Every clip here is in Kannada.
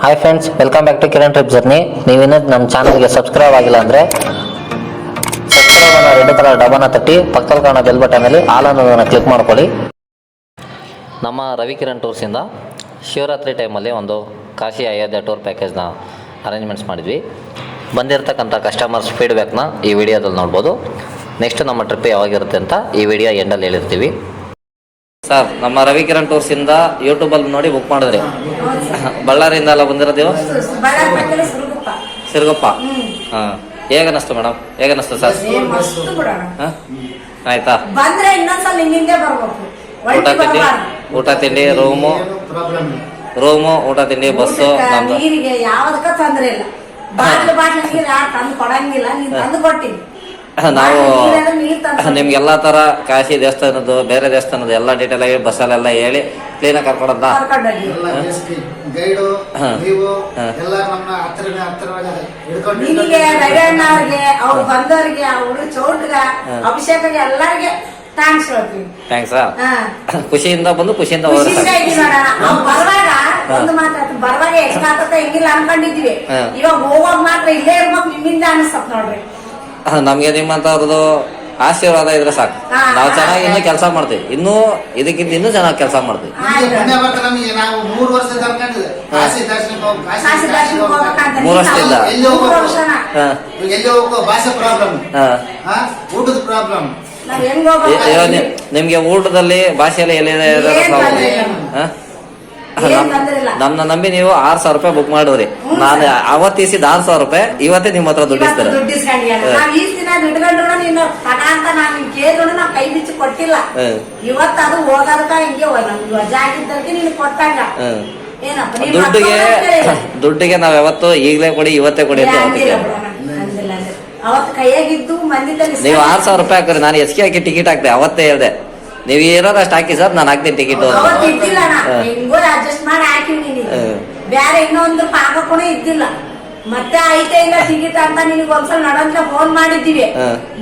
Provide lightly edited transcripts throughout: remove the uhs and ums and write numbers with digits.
Hi friends, welcome back to Kiran trip journey. ನೀವಿನ್ನೂ ನಮ್ಮ ಚಾನಲ್ಗೆ ಸಬ್ಸ್ಕ್ರೈಬ್ ಆಗಿಲ್ಲ ಅಂದರೆ ಸಬ್ಸ್ಕ್ರೈಬ್ ಅನ್ನೋ ರೆಡ್ ಕಲರ್ ಡಬ್ಬನ ತಟ್ಟಿ ಪಕ್ಕದಲ್ಲಿ ಕಾಣೋ ಬೆಲ್ ಬಟನಲ್ಲಿ ಆಲ್ ಅನ್ನೋದನ್ನು ಕ್ಲಿಕ್ ಮಾಡ್ಕೊಳ್ಳಿ. ನಮ್ಮ ರವಿ ಕಿರಣ್ ಟೂರ್ಸಿಂದ ಶಿವರಾತ್ರಿ ಟೈಮಲ್ಲಿ ಒಂದು ಕಾಶಿ ಅಯೋಧ್ಯೆ ಟೂರ್ ಪ್ಯಾಕೇಜ್ನ ಅರೇಂಜ್ಮೆಂಟ್ಸ್ ಮಾಡಿದ್ವಿ. ಬಂದಿರತಕ್ಕಂಥ ಕಸ್ಟಮರ್ಸ್ ಫೀಡ್ಬ್ಯಾಕ್ನ ಈ ವಿಡಿಯೋದಲ್ಲಿ ನೋಡ್ಬೋದು. ನೆಕ್ಸ್ಟ್ ನಮ್ಮ ಟ್ರಿಪ್ ಯಾವಾಗಿರುತ್ತೆ ಅಂತ ಈ ವಿಡಿಯೋ ಎಂಡಲ್ಲಿ ಹೇಳಿರ್ತೀವಿ. ಸರ್, ನಮ್ಮ ರವಿ ಕಿರಣ್ ಟೂರ್ಸಿಂದ ಯೂಟ್ಯೂಬಲ್ಲಿ ನೋಡಿ ಬುಕ್ ಮಾಡಿದ್ರಿ. ಬಳ್ಳಾರಿಯಿಂದ ಎಲ್ಲ ಬಂದಿರೋದು ಸಿರುಗುಪ್ಪ. ಹಾಂ, ಹೇಗನ್ನಿಸ್ತು ಮೇಡಮ್? ಹೇಗನ್ನಿಸ್ತು ಸರ್? ಆಯ್ತಾ? ಊಟ ತಿಂಡಿ ರೂಮು ಊಟ ತಿಂಡಿ ಬಸ್ಸು ನಮ್ದು ನಾವು ನಿಮ್ಗೆಲ್ಲಾ ತರ ಕಾಶಿ ದೇವಸ್ಥಾನದ್ದು ಬೇರೆ ದೇವಸ್ಥಾನದ ಎಲ್ಲಾ ಡೀಟೇಲ್ ಆಗಿ ಬಸ್ಸಲ್ಲೆಲ್ಲ ಹೇಳಿ ಕ್ಲೀನಾಗಿ ಕರ್ಕೊಂಡ ಥ್ಯಾಂಕ್ಸ್. ಖುಷಿಯಿಂದ ಬಂದು ಖುಷಿಯಿಂದ ನಮ್ಗೆ ನಿಮ್ಮಂತವ್ರದ್ದು ಆಶೀರ್ವಾದ ಇದ್ರೆ ಸಾಕು. ನಾವು ಚೆನ್ನಾಗಿ ಇನ್ನೂ ಕೆಲಸ ಮಾಡ್ತೀವಿ. ಇನ್ನೂ ಇದಕ್ಕಿಂತ ಇನ್ನೂ ಚೆನ್ನಾಗಿ ಕೆಲಸ ಮಾಡ್ತೀವಿ. 3 ವರ್ಷದಿಂದ ನಿಮ್ಗೆ ಊಟದಲ್ಲಿ ಭಾಷೆಯಲ್ಲಿ ಎಲ್ಲಿದೆ ನಮ್ನ ನಂಬಿ ನೀವು 6,000 ರೂಪಾಯಿ ಬುಕ್ ಮಾಡಿದ್ರಿ. ನಾನು ಅವತ್ತಿಸಿದ 6,000 ರೂಪಾಯಿ ಇವತ್ತೇ ನಿಮ್ಮ ಹತ್ರ ದುಡ್ಡಿಸ್ತಾರೆ. ದುಡ್ಡಿಗೆ ನಾವ್ ಯಾವತ್ತು ಈಗಲೇ ಕೊಡಿ ಇವತ್ತೇ ಕೊಡಿ ಅಂತ ನೀವು 6,000 ರೂಪಾಯಿ ಹಾಕ್ರಿ. ನಾನು ಎಸ್ಕೆ ಹಾಕಿ ಟಿಕೆಟ್ ಹಾಕ್ದೆ. ಅವತ್ತೇ ಹೇಳ್ದೆ ನೀವ್ ಇರೋದಷ್ಟು ಹಾಕಿ ಸರ್, ನಾನು ಹಾಕ್ತೀನಿ ಟಿಕೆಟ್. ಬೇರೆ ಇನ್ನೊಂದು ಪಾಕಕೂಡ ಇದ್ದಿಲ್ಲ. ಮತ್ತೆ ಐತೆ ಇಲ್ಲ ಟಿಕೆಟ್ ಅಂತ ನಿನಗೆ ಒಂದ್ಸಲ ನಡಂತ ಫೋನ್ ಮಾಡಿದ್ದೀವಿ,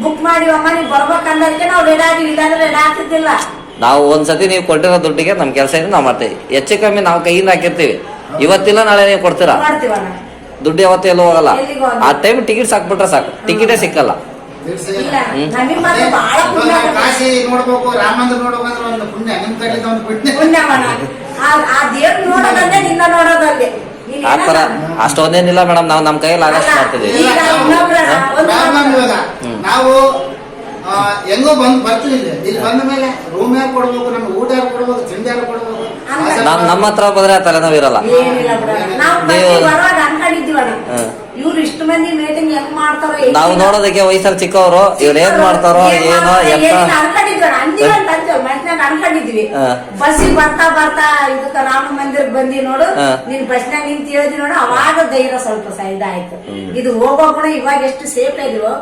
ಬುಕ್ ಮಾಡಿವಮ್ಮ ನೀವ್ ಬರ್ಬೇಕಂದಕ್ಕೆ ನಾವು ರೆಡಿ ಆಗಿವಿ. ಇಲ್ಲಾಂದ್ರೆ ರೆಡಿ ಆಗ್ತಿದ್ದಿಲ್ಲ. ನಾವು ಒಂದ್ಸತಿ ನೀವು ಕೊಟ್ಟಿರೋ ದುಡ್ಡಿಗೆ ನಮ್ ಕೆಲಸ ಇದೆ, ನಾವ್ ಮಾಡ್ತೀವಿ. ಹೆಚ್ಚು ಕಮ್ಮಿ ನಾವು ಕೈಯಿಂದ ಹಾಕಿರ್ತೀವಿ. ಇವತ್ತಿಲ್ಲ ನಾಳೆ ನೀವು ಕೊಡ್ತೀರಾ ದುಡ್ಡು. ಯಾವತ್ತೂ ಎಲ್ಲೂ ಹೋಗಲ್ಲ. ಆ ಟೈಮ್ ಟಿಕೆಟ್ ಸಾಕ್ಬಿಟ್ರೆ ಸಾಕು, ಟಿಕೆಟೇ ಸಿಕ್ಕಲ್ಲ. ಕಾಶಿ ನೋಡ್ಬೇಕು, ರಾಮ ಮಂದಿರ ನೋಡ್ಬೇಕು ಒಂದು ಪುಣ್ಯ ನಿಮ್ ಕಡೆಯಿಂದ ಒಂದು ಪುಣ್ಯ. ಆ ದೇವ್ರು ನೋಡೋದಂದ್ರೆ ನಿನ್ನ ನೋಡೋದಂಗೆ ಆತರ ಅಷ್ಟೊಂದೇನಿಲ್ಲ ಮೇಡಮ್. ನಾವು ನಮ್ ಕೈಯಲ್ಲಿ ಆಗಷ್ಟು ಮಾಡ್ತಿದ್ವಿ. ನಾವು ಹೆಂಗೋ ಬರ್ತೀವಿ. ಇಲ್ಲಿ ಬಂದ ಮೇಲೆ ರೂಮ್ ಯಾರು ಕೊಡ್ಬೇಕು, ನಮ್ಗೆ ಊಟ ಯಾರು ಕೊಡ್ಬೇಕು, ತಿಂಡಿ ಯಾರು ಕೊಡ್ಬೇಕು. ನಮ್ಮ ಹತ್ರ ಬಂದ್ರೆ ತಲೆನೋವು ಇರಲ್ಲ. ನಾವು ನೋಡೋದಕ್ಕೆ ವಯಸ್ಸಲ್ಲಿ ಚಿಕ್ಕವರು, ಇವ್ರು ಏನ್ ಮಾಡ್ತಾರೋ ಏನೋ ಅನ್ಕೊಂಡಿದ್ವಿ. ಬಸ್ಸಿಗೆ ಬರ್ತಾ ಬರ್ತಾ ಇದಕ್ಕ ರಾಮ ಮಂದಿರಕ್ಕೆ ಬಂದಿ ನೋಡು, ನೀನ್ ಬಸ್ನಾಗ ನಿಂತ ಹೇಳಿದ್ವಿ ನೋಡು, ಅವಾಗ ಧೈರ್ಯ ಸ್ವಲ್ಪ ಇದಾಯ್ತು. ಇದು ಹೋಗೋ ಕೂಡ ಇವಾಗ ಎಷ್ಟು ಸೇಫ್ ಇದೀವೋ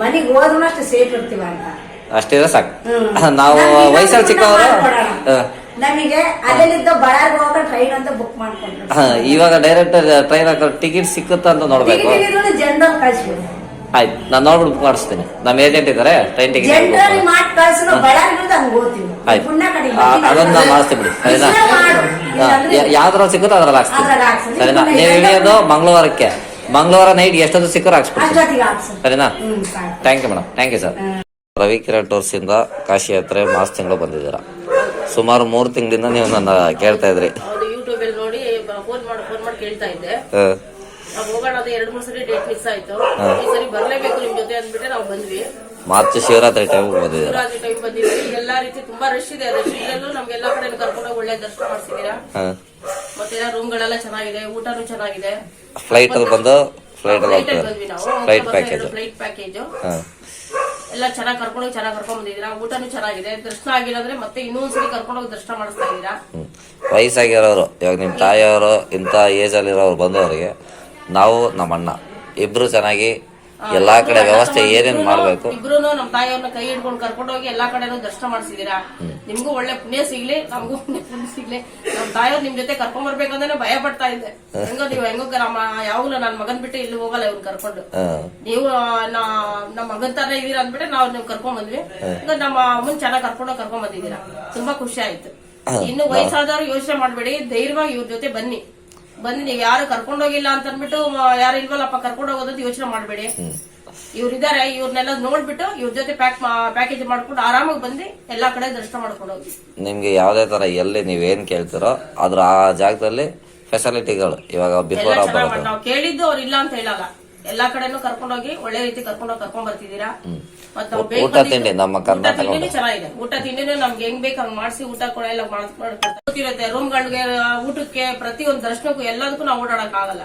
ಮನಿಗ್ ಹೋದ್ರು ಅಷ್ಟು ಸೇಫ್ ಇರ್ತೀವ ಅಂತ ಅಷ್ಟಿದ್ರೆ ಸಾಕು. ನಾವು ವಯಸ್ಸಲ್ಲಿ ಚಿಕ್ಕವರು ನಮಗೆ ಅಲ್ಲಿದ್ದ ಬಳ್ಳಾರಿ ಹೋಗ ಟ್ರೈನ್ ಅಂತ ಬುಕ್ ಮಾಡ್ಕೊಂಡ್ರು. ಇವಾಗ ಡೈರೆಕ್ಟ್ ಟ್ರೈನ್ ಟಿಕೆಟ್ ಸಿಕ್ಕುತ್ತಾ ಅಂತ ನೋಡ್ಬೇಕು. ಜನರಲ್ ಕಳ್ಸ್ಬಿಡು. ಆಯ್ತು, ನಾನು ನೋಡ್ಬಿಟ್ಟು ಬುಕ್ ಮಾಡಿಸ್ತೀನಿ. ನಮ್ಮ ಏಜೆಂಟ್ ಇದಾರೆ, ಟ್ರೈನ್ ಟಿಕೆಟ್ ಅದನ್ನ ನಾನು ಮಾಡಿಸ್ತೀನಿ ಬಿಡಿ. ಸರಿನಾ? ಯಾವ್ದ್ರಲ್ಲಿ ಸಿಕ್ಕುತ್ತೋ ಅದ್ರಲ್ಲಿ ಹಾಕ್ಸ್ತೀನಿ. ಸರಿನಾ? ನೀವು ಇಳಿಯೋದು ಮಂಗಳವಾರ ನೈಟ್ ಎಷ್ಟೊತ್ತು ಸಿಕ್ಕರು ಹಾಕ್ಸ್ಬಿಡ್ತೀನಿ. ಸರಿನಾ? Thank you madam. Thank you sir. Ravi Kiran tours ಇಂದ ಕಾಶಿ ಯಾತ್ರೆ ಮಾರ್ಚ್ ತಿಂಗಳು ಬಂದಿದ್ದೀರಾ. ಸುಮಾರು 3 ತಿಂಗಳಿಂದ ನೀವು ನನ್ನ ಕೇಳ್ತಾ ಇದ್ರಿ. ಯೂಟ್ಯೂಬ್ ಅಲ್ಲಿ ನೋಡಿ ಫೋನ್ ಮಾಡಿ ಕೇಳ್ತಾ ಇದ್ದೆ. ಹೋಗೋಣ ಅದೇ 2-3 ಸರಿ ಡೇಟ್ ಮಿಸ್ ಆಯ್ತು. ಈ ಸರಿ ಬರ್ಲೇಬೇಕು ನಿಮ್ ಜೊತೆ ಅಂದ್ಬಿಟ್ಟೆ ನಾವು ಬಂದ್ವಿ. ಮಾರ್ಚ್ ಶಿವರಾತ್ರಿ ಟೈಮ್ ಬಂದಿದ್ದೀರಾ. ಶಿವರಾತ್ರಿ ಟೈಮ್ ಬಂದಿದ್ವಿ. ಎಲ್ಲಾ ರೀತಿ ತುಂಬಾ ರಶ್ ಇದೆ. ರಶ್ ಇದ್ರಲ್ಲೂ ನಮ್ಗೆಲ್ಲಾ ಕಡೆ ಕರ್ಕೊಂಡೋಗಿ ಒಳ್ಳೆ ದರ್ಶನ ಮಾಡ್ಸಿದೀರಾ. ಮತ್ತೆ ರೂಮ್ ಗಳೆಲ್ಲ ಚೆನ್ನಾಗಿದೆ, ಊಟನೂ ಚೆನ್ನಾಗಿದೆ. ಫ್ಲೈಟ್ ಅಲ್ಲಿ ಬಂದು ಫ್ಲೈಟ್ ಪ್ಯಾಕೇಜ್ ಎಲ್ಲ ಚೆನ್ನಾಗಿ ಕರ್ಕೊಂಡ್ ಬಂದಿದ್ದೀರಾ. ಊಟನೂ ಚೆನ್ನಾಗಿದೆ. ದರ್ಶನ ಆಗಿಲ್ಲ ಅಂದ್ರೆ ಮತ್ತೆ ಇನ್ನೊಂದ್ಸರಿ ಕರ್ಕೊಂಡೋಗಿ ದರ್ಶನ ಮಾಡಿಸ್ತಾ ಇದೀರಾ. ವಯಸ್ಸಾಗಿರೋರು, ಇವಾಗ ನಿಮ್ ತಾಯಿಯವರು ಇಂತ ಏಜ್ ಅಲ್ಲಿ ಇರೋರು ಬಂದವರಿಗೆ ನಾವು ನಮ್ಮ ಅಣ್ಣ ಇಬ್ರು ಚೆನ್ನಾಗಿ ಎಲ್ಲಾ ಕಡೆ ವ್ಯವಸ್ಥೆ ಏನೇನ್ ಮಾಡ್ಬೇಕು ಇಬ್ರು ನಮ್ ತಾಯಿಯವ್ರನ್ನ ಕೈ ಹಿಡ್ಕೊಂಡು ಕರ್ಕೊಂಡೋಗಿ ಎಲ್ಲಾ ಕಡೆ ದರ್ಶನ ಮಾಡಿಸಿದೀರಾ. ನಿಮ್ಗೂ ಒಳ್ಳೆ ಪುಣ್ಯ ಸಿಗ್ಲಿ, ನಮಗೂ ಪುಣ್ಯ ಸಿಗ್ಲಿ. ನಮ್ ತಾಯಿಯವ್ರು ನಿಮ್ ಜೊತೆ ಕರ್ಕೊಂಡ್ ಬರ್ಬೇಕಂದ್ರೆ ಭಯ ಪಡ್ತಾ ಇದ್ದೆ. ಹೆಂಗೋ ಯಾವಾಗ್ಲೂ ನನ್ ಮಗನ್ ಬಿಟ್ಟು ಇಲ್ಲೂ ಹೋಗಲ್ಲ ಇವ್ನ ಕರ್ಕೊಂಡು. ನೀವು ನಮ್ ಮಗನ್ ತರ ಇದೀರಾ ಅಂದ್ಬಿಟ್ಟೆ ನಾವು ನೀವು ಕರ್ಕೊಂಡ್ ಬಂದ್ವಿ. ನಮ್ಮ ಅಮ್ಮನ್ ಚೆನ್ನಾಗಿ ಕರ್ಕೊಂಡ್ ಬಂದಿದ್ದೀರಾ. ತುಂಬಾ ಖುಷಿ ಆಯ್ತು. ಇನ್ನು ವಯಸ್ಸಾದವ್ರು ಯೋಚನೆ ಮಾಡ್ಬೇಡಿ, ಧೈರ್ಯವಾಗಿ ಇವ್ರ ಜೊತೆ ಬನ್ನಿ. ಬಂದು ನೀವ್ ಯಾರು ಕರ್ಕೊಂಡ್ ಹೋಗಿಲ್ಲ ಅಂತ ಅಂದ್ಬಿಟ್ಟು ಯಾರು ಇಲ್ವಲ್ಲಪ್ಪ ಕರ್ಕೊಂಡ್ ಹೋಗೋದಂತ ಯೋಚನೆ ಮಾಡ್ಬೇಡಿ. ಇವ್ರಿದ್ದಾರೆ, ಇವ್ರನ್ನೆಲ್ಲ ನೋಡ್ಬಿಟ್ಟು ಇವ್ರ ಜೊತೆ ಪ್ಯಾಕೇಜ್ ಮಾಡ್ಕೊಂಡು ಆರಾಮಾಗಿ ಬಂದು ಎಲ್ಲಾ ಕಡೆ ದರ್ಶನ ಮಾಡ್ಕೊಂಡು ಹೋಗಿ. ನಿಮ್ಗೆ ಯಾವ್ದೇ ತರ ಎಲ್ಲಿ ನೀವೇನ್ ಕೇಳ್ತಿರೋ ಅದ್ರ ಆ ಜಾಗದಲ್ಲಿ ಫೆಸಿಲಿಟಿಗಳು ಇವಾಗ ಬಿಫೋರ್ ನಾವು ಕೇಳಿದ್ದು ಅವ್ರು ಇಲ್ಲ ಅಂತ ಹೇಳಲ್ಲ. ಎಲ್ಲಾ ಕಡೆನೂ ಕರ್ಕೊಂಡೋಗಿ ಒಳ್ಳೆ ರೀತಿ ಕರ್ಕೊಂಡ್ ಬರ್ತಿದೀರಾ. ಮತ್ತೆ ಊಟ ತಿಂಡಿ ನಮ್ಮ ಕರ್ನಾಟಕ ಚೆನ್ನಾಗಿದೆ. ಊಟ ತಿಂಡಿನೂ ನಮ್ಗೆ ಹೆಂಗ್ ಬೇಕು ಹಂಗ್ ಮಾಡಿಸಿ ಊಟ ಕೂಡ ಎಲ್ಲ ಮಾಡ್ಕೊಡ್ತಿರುತ್ತೆ. ರೂಮ್ಗಳಿಗೆ, ಊಟಕ್ಕೆ, ಪ್ರತಿಯೊಂದು ದರ್ಶನಕ್ಕೂ ಎಲ್ಲದಕ್ಕೂ ನಾವು ಓಡಾಡಕ್ ಆಗಲ್ಲ.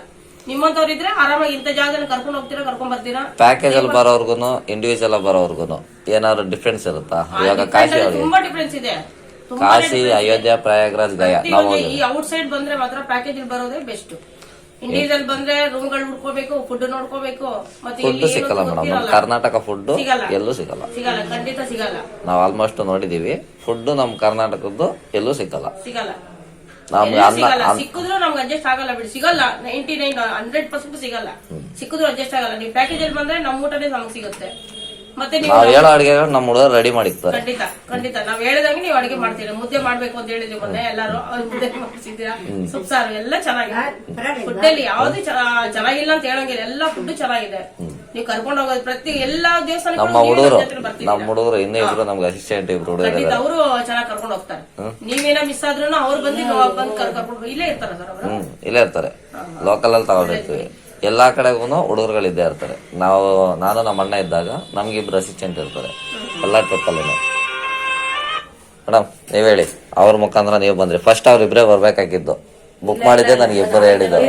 ನಿಮ್ಮಂತವ್ರು ಇದ್ರೆ ಆರಾಮಾಗಿ ಇಂಥ ಜಾಗದಲ್ಲಿ ಕರ್ಕೊಂಡು ಹೋಗ್ತೀರಾ, ಕರ್ಕೊಂಡ್ ಬರ್ತೀರಾ. ಪ್ಯಾಕೇಜ್ ಅಲ್ಲಿ ಬರೋರ್ಗುನು ಇಂಡಿವಿಜುವಲ್ ಬರೋರ್ಗುನು ಏನಾದ್ರು ಡಿಫ್ರೆನ್ಸ್ ಇರುತ್ತಾ? ಇವಾಗ ಕಾಶಿ ತುಂಬಾ ಡಿಫ್ರೆನ್ಸ್ ಇದೆ. ಕಾಶಿ, ಅಯೋಧ್ಯ, ಪ್ರಯಾಗ್ರಾಜ್, ಗಯಾ ನಾವು ಈ ಔಟ್ ಸೈಡ್ ಬಂದ್ರೆ ಮಾತ್ರ ಪ್ಯಾಕೇಜ್ ಬರೋದೇ ಬೆಸ್ಟ್. ಇಂಡಿವಿಜುವಲ್ ಬಂದ್ರೆ ರೂಮ್ಗಳು ಹುಡ್ಕೋಬೇಕು, ಫುಡ್ ನೋಡ್ಕೋಬೇಕು. ಮತ್ತೆ ಫುಡ್ ಸಿಕ್ಕಲ್ಲ ಮೇಡಮ್. ನಮ್ಮ ಕರ್ನಾಟಕ ಫುಡ್ ಎಲ್ಲೂ ಸಿಗಲ್ಲ, ಖಂಡಿತ ಸಿಗಲ್ಲ. ನಾವು ಆಲ್ಮೋಸ್ಟ್ ನೋಡಿದೀವಿ. ಫುಡ್ ನಮ್ ಕರ್ನಾಟಕದ್ದು ಎಲ್ಲೂ ಸಿಕ್ಕಲ್ಲ. ಸಿಕ್ಕಿದ್ರು ನಮ್ಗೆ ಅಡ್ಜಸ್ಟ್ ಆಗಲ್ಲ ಬಿಡಿ. ಸಿಗಲ್ಲ 99-100% ಸಿಗಲ್ಲ. ಸಿಕ್ಕಿದ್ರು ಅಡ್ಜಸ್ಟ್ ಆಗಲ್ಲ. ನೀವು ಪ್ಯಾಕೇಜ್ ಅಲ್ಲಿ ಬಂದ್ರೆ ನಮ್ಮ ಊಟನೇ ನಮ್ಗೆ ಸಿಗುತ್ತೆ. ಮತ್ತೆ ನೀವು ಹೇಳೋ ಅಡಿಗೆ ನಮ್ಮ ಹುಡುಗರು ರೆಡಿ ಮಾಡಿರ್ತಾರೆ. ಖಂಡಿತ ನಾವ್ ಹೇಳಿದಂಗೆ ನೀವು ಅಡಿಗೆ ಮಾಡ್ತೀರಾ. ಮುದ್ದೆ ಮಾಡ್ಬೇಕು ಅಂತ ಹೇಳಿದ್ವಿ ಮೊನ್ನೆ, ಎಲ್ಲಾರು ಮುದ್ದೆ ಮಾಡಿಸಿದ್ದೀರಾ. ಸೊಪ್ಪು ಸಾರು ಎಲ್ಲ ಚೆನ್ನಾಗಿದೆ. ಫುಡ್ ಅಲ್ಲಿ ಯಾವ್ದು ಚೆನ್ನಾಗಿಲ್ಲ ಅಂತ ಹೇಳಂಗಿಲ್ಲ. ಎಲ್ಲಾ ಫುಡ್ ಚೆನ್ನಾಗಿದೆ. ನೀವು ಕರ್ಕೊಂಡು ಹೋಗೋದು ಪ್ರತಿ ಎಲ್ಲಾ ದೇವಸ್ಥಾನಕ್ಕೂ ನಮ್ಮ ಹುಡುಗರು ಇನ್ನೇ ಇಬ್ರು ನಮ್ಗೆ ಅಸಿಸ್ಟೆಂಟ್ ಇಬ್ರು ಹುಡುಗರು ಅವರು ಚೆನ್ನಾಗಿ ಕರ್ಕೊಂಡು ಹೋಗ್ತಾರೆ. ನೀವೇನೋ ಮಿಸ್ ಆದ್ರೂ ಅವ್ರು ಬಂದು ಕರ್ಕೊಂಡು ಇಲ್ಲೇ ಇರ್ತಾರೆ ಸರ್. ಅವರು ಇಲ್ಲೇ ಇರ್ತಾರೆ. ಲೋಕಲ್ ಅಲ್ಲಿ ತಗೊಂಡಿರ್ತೀವಿ. ಎಲ್ಲಾ ಕಡೆಗೂ ಹುಡುಗರುಗಳು ಇದ್ದೇ ಇರ್ತಾರೆ. ನಾನು ನಮ್ಮ ಅಣ್ಣ ಇದ್ದಾಗ ನಮ್ಗೆ ಇಬ್ರು ಅಸಿಸ್ಟೆಂಟ್ ಇರ್ತಾರೆ ಎಲ್ಲಾ ಟ್ರಿಪ್ ಅಲ್ಲಿ. ಮೇಡಮ್ ನೀವ್ ಹೇಳಿ, ಅವ್ರ ಮುಖಾಂತರ ನೀವು ಬಂದ್ರಿ. ಫಸ್ಟ್ ಅವ್ರಿಬ್ರೇ ಬರ್ಬೇಕಾಗಿದ್ದು. ಬುಕ್ ಮಾಡಿದ್ದೆ ನನಗೆ ಇಬ್ಬರು ಹೇಳಿದ್ರು.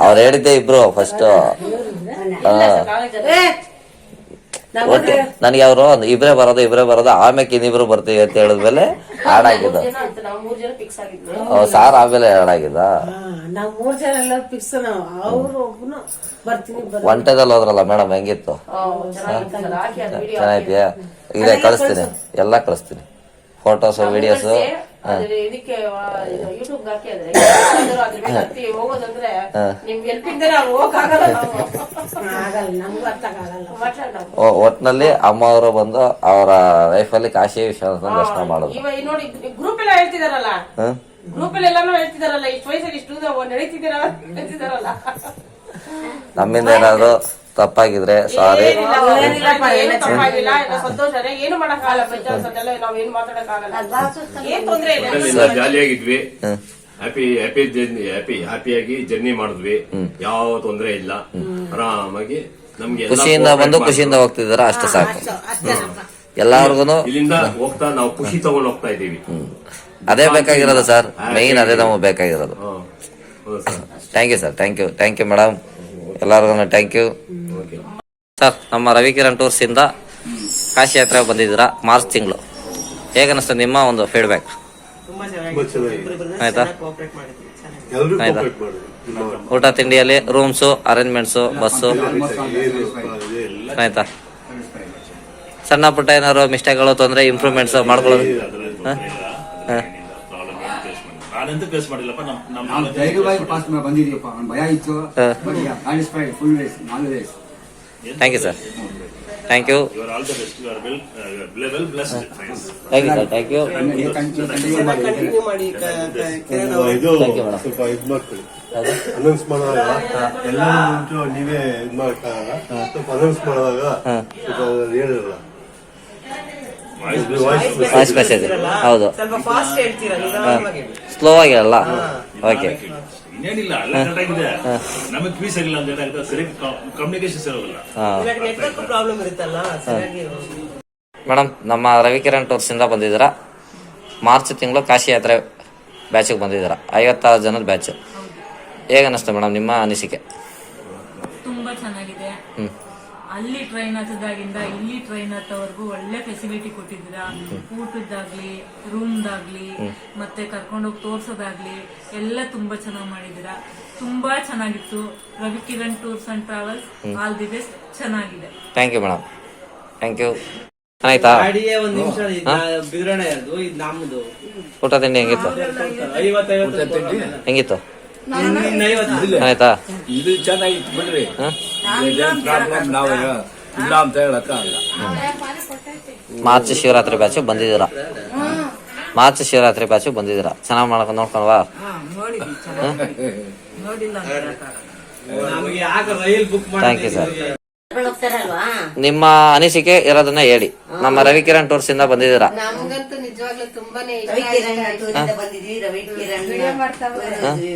ಅವ್ರು ಹೇಳಿದ್ದೆ ಇಬ್ರು ಫಸ್ಟ್. ನನಗೆ ಅವರು ಇಬ್ರೇ ಬರೋದು ಆಮೇಲೆ ಇನ್ನಿಬ್ರು ಬರ್ತೀವಿ ಅಂತ ಹೇಳಿದ್ಮೇಲೆ ಆಡ್ ಆಗಿದ್ದು. ಸಾರ್ ಆಮೇಲೆ ಆಡ್ ಆಗಿದ್ದ. ಒಂಟೆದಲ್ಲಿ ಹೋದ್ರಲ್ಲ ಮೇಡಮ್, ಹೆಂಗಿತ್ತು? ಚೆನ್ನಾಗಿದ್ಯಾ? ಇದೆ ಕಳಿಸ್ತೀನಿ, ಎಲ್ಲಾ ಕಳಿಸ್ತೀನಿ. Photos, videos. ಇದಕ್ಕೆ ಯೂಟ್ಯೂಬ್ ಹಾಕಿದ್ರೆ ಹೋಗೋದಂದ್ರೆ ನಿಮ್ಗೆ ಎಲ್ಪಿಂದರೆ ಒಟ್ನಲ್ಲಿ ಅಮ್ಮ ಅವರು ಬಂದು ಅವರ ಲೈಫ್ ಅಲ್ಲಿ ಕಾಶಿ ವಿಶ್ವನಾಥನ ದರ್ಶನ ಮಾಡೋದು. ನೋಡಿ ಗ್ರೂಪ್ ಎಲ್ಲ ಹೇಳ್ತಿದಾರಲ್ಲ, ಗ್ರೂಪ್ ಅಲ್ಲಿ ಎಲ್ಲಾನು ಹೇಳ್ತಿದಾರಲ್ಲ, ಇಷ್ಟು ವಯಸ್ಸಲ್ಲಿ ಇಷ್ಟು ನಡೀತಿದಾರಲ್ಲ. ನಮ್ಮಿಂದ ಏನಾದ್ರು ತಪ್ಪಾಗಿದ್ರೆ ಸಾರಿ. ತಪ್ಪಾಗಿಲ್ಲ, ಸಂತೋಷನೇ. ಏನು ಮಾಡಕ್ಕಾಗಲ್ಲ. ನಾವೇನು ಮಾತಾಡಕ್ಕಾಗಲ್ಲ. ಏನ್ ತೊಂದ್ರೆ ಇಲ್ಲ. ಜಾಲಿಯಾಗಿದ್ವಿ. ಹ್ಯಾಪಿಯಾಗಿ ಜರ್ನಿ ಮಾಡಿದ್ವಿ. ಯಾವ ತೊಂದ್ರೆ ಇಲ್ಲ. ಆರಾಮಾಗಿ ನಮ್ಗೆ ಖುಷಿಯಿಂದ ಬಂದು ಖುಷಿಯಿಂದ ಹೋಗ್ತಿದಾರ, ಅಷ್ಟು ಸಾಕು. ಎಲ್ಲಾರ್ಗುನು ಇಲ್ಲಿಂದ ಹೋಗ್ತಾ ನಾವು ಖುಷಿ ತಗೊಂಡು ಹೋಗ್ತಾ ಇದೀವಿ. ಅದೇ ಬೇಕಾಗಿರೋದು ಸರ್, ಮೈನ್ ಅದೇ ನಮಗೆ ಬೇಕಾಗಿರೋದು. Thank you sir, thank you madam. ಎಲ್ಲರಿಗೂ ಥ್ಯಾಂಕ್ ಯು ಸರ್. ನಮ್ಮ ರವಿಕಿರಣ್ ಟೂರ್ಸ್ ಇಂದ ಕಾಶಿ ಯಾತ್ರೆ ಬಂದಿದ್ದೀರಾ ಮಾರ್ಚ್ ತಿಂಗಳು. ಹೇಗನ್ನಿಸ್ತು ನಿಮ್ಮ ಒಂದು ಫೀಡ್ಬ್ಯಾಕ್? ಆಯ್ತಾ? ಆಯ್ತಾ? ಊಟ ತಿಂಡಿಯಲ್ಲಿ ರೂಮ್ಸು, ಅರೇಂಜ್ಮೆಂಟ್ಸು, ಬಸ್ಸು ಆಯ್ತಾ? ಸಣ್ಣ ಪುಟ್ಟ ಏನಾದ್ರು ಮಿಸ್ಟೇಕ್ಗಳು, ತೊಂದರೆ, ಇಂಪ್ರೂವ್ಮೆಂಟ್ಸ್ ಮಾಡ್ಕೊಳ್ಳೋದು? ನಾನೆಂತ ಫೇಸ್ ಮಾಡಿಲ್ಲಪ್ಪ. ನಮ್ಮ ಧೈರ್ಯವಾಗಿ ಪಾಸ್ ಬಂದಿದೀಯಪ್ಪ. ಭಯ ಇತ್ತು. Full race 4 race. Thank you sir, thank you. You are all the best. You are well blessed. Thank you sir, thank you. ಇದು ಸ್ವಲ್ಪ ಇದು ಮಾಡ್ಕೊಳ್ಳಿ. ಅನೌನ್ಸ್ ಮಾಡುವಾಗ ಎಲ್ಲ ನೀವೇ ಇದು ಮಾಡ್ಕೊಳ್ಳಾಗ ಸ್ವಲ್ಪ ಅನೌನ್ಸ್ ಮಾಡುವಾಗ ಸ್ವಲ್ಪ ಹೇಳಿರಲ್ಲ. ವಾಯ್ಸ್ ಮೆಸೇಜ್ ಹೌದು, ಸ್ಲೋ ಆಗಿರಲ್ಲ. ಓಕೆ, ಇನ್ನೇನಿಲ್ಲ, ಎಲ್ಲ ಕರೆಕ್ಟ್ ಆಗಿದೆ. ನಮಗೆ ಕ್ವೀಸ್ ಆಗಿಲ್ಲ ಅಂತ ಏನಾಗುತ್ತೆ, ಸರಿ ಕಮ್ಯುನಿಕೇಶನ್ ಇರೋದಿಲ್ಲ. ಮೇಡಮ್, ನಮ್ಮ ರವಿಕಿರಣ್ ಟೂರ್ಸ್ ಇಂದ ಬಂದಿದ್ದೀರಾ. ಮಾರ್ಚ್ ತಿಂಗಳು ಕಾಶಿ ಯಾತ್ರೆ ಬ್ಯಾಚಿಗೆ ಬಂದಿದ್ದೀರಾ. 56 ಜನದ ಬ್ಯಾಚ್. ಹೇಗನ್ನಿಸ್ತು ಮೇಡಮ್ ನಿಮ್ಮ ಅನಿಸಿಕೆ? ತುಂಬಾ ಚೆನ್ನಾಗಿದೆ. ಅಲ್ಲಿ ಟ್ರೈನ್ ಹತ್ತದಾಗಿಂದ ಇಲ್ಲಿ ಟ್ರೈನ್ ಹತ್ತವರೆಗೂ ಒಳ್ಳೆ ಫೆಸಿಲಿಟಿ ಕೊಟ್ಟಿದ್ದೀರಾ. ಊಟದ್ದಾಗ್ಲಿ, ರೂಮ್ದಾಗ್ಲಿ, ಮತ್ತೆ ಕರ್ಕೊಂಡೋಗಿ ತೋರ್ಸೋದಾಗ್ಲಿ ಎಲ್ಲ ತುಂಬಾ ಚೆನ್ನಾಗಿ ಮಾಡಿದ್ದೀರಾ. ತುಂಬಾ ಚೆನ್ನಾಗಿತ್ತು. Ravikiran tours and travels, all the best. ಚೆನ್ನಾಗಿದೆ. Thank you madam, thank you. ಆಯ್ತಾ? ಊಟ ತಿಂಡಿ ಹೆಂಗಿತ್ತು? ಹೆಂಗಿತ್ತು? ಆಯ್ತಾ? ಇದು ಚೆನ್ನಾಗಿತ್ತು ಬಿಡ್ರಿ. ಪ್ರಾಬ್ಲಮ್ ನಾವು ಇಲ್ಲ ಅಂತ ಹೇಳಕ್ಕ. ಮಾರ್ಚ್ ಶಿವರಾತ್ರಿ ಬ್ಯಾಚ್ ಬಂದಿದ್ದೀರಾ. ಮಾರ್ಚ್ ಶಿವರಾತ್ರಿ ಬ್ಯಾಚ್ ಬಂದಿದ್ದೀರಾ, ಚೆನ್ನಾಗಿ ಮಾಡ್ಕೊಂಡು ನೋಡ್ಕೊಂಡ್ವಾ? Thank you sir. ಹೋಗ್ತಾರಲ್ವಾ ನಿಮ್ಮ ಅನಿಸಿಕೆ ಇರೋದನ್ನ ಹೇಳಿ. ನಮ್ಮ ರವಿಕಿರಣ್ ಟೂರ್ಸ್ ಇಂದ ಬಂದಿದ್ದೀರಾ. ನಮಗಂತೂ ನಿಜವಾಗ್ಲೂ ತುಂಬಾನೇ ಇಷ್ಟ ರವಿಕಿರಣ್ ಟೂರಿಂದ ಬಂದಿದ್ವಿ. ರವಿಕಿರಣ್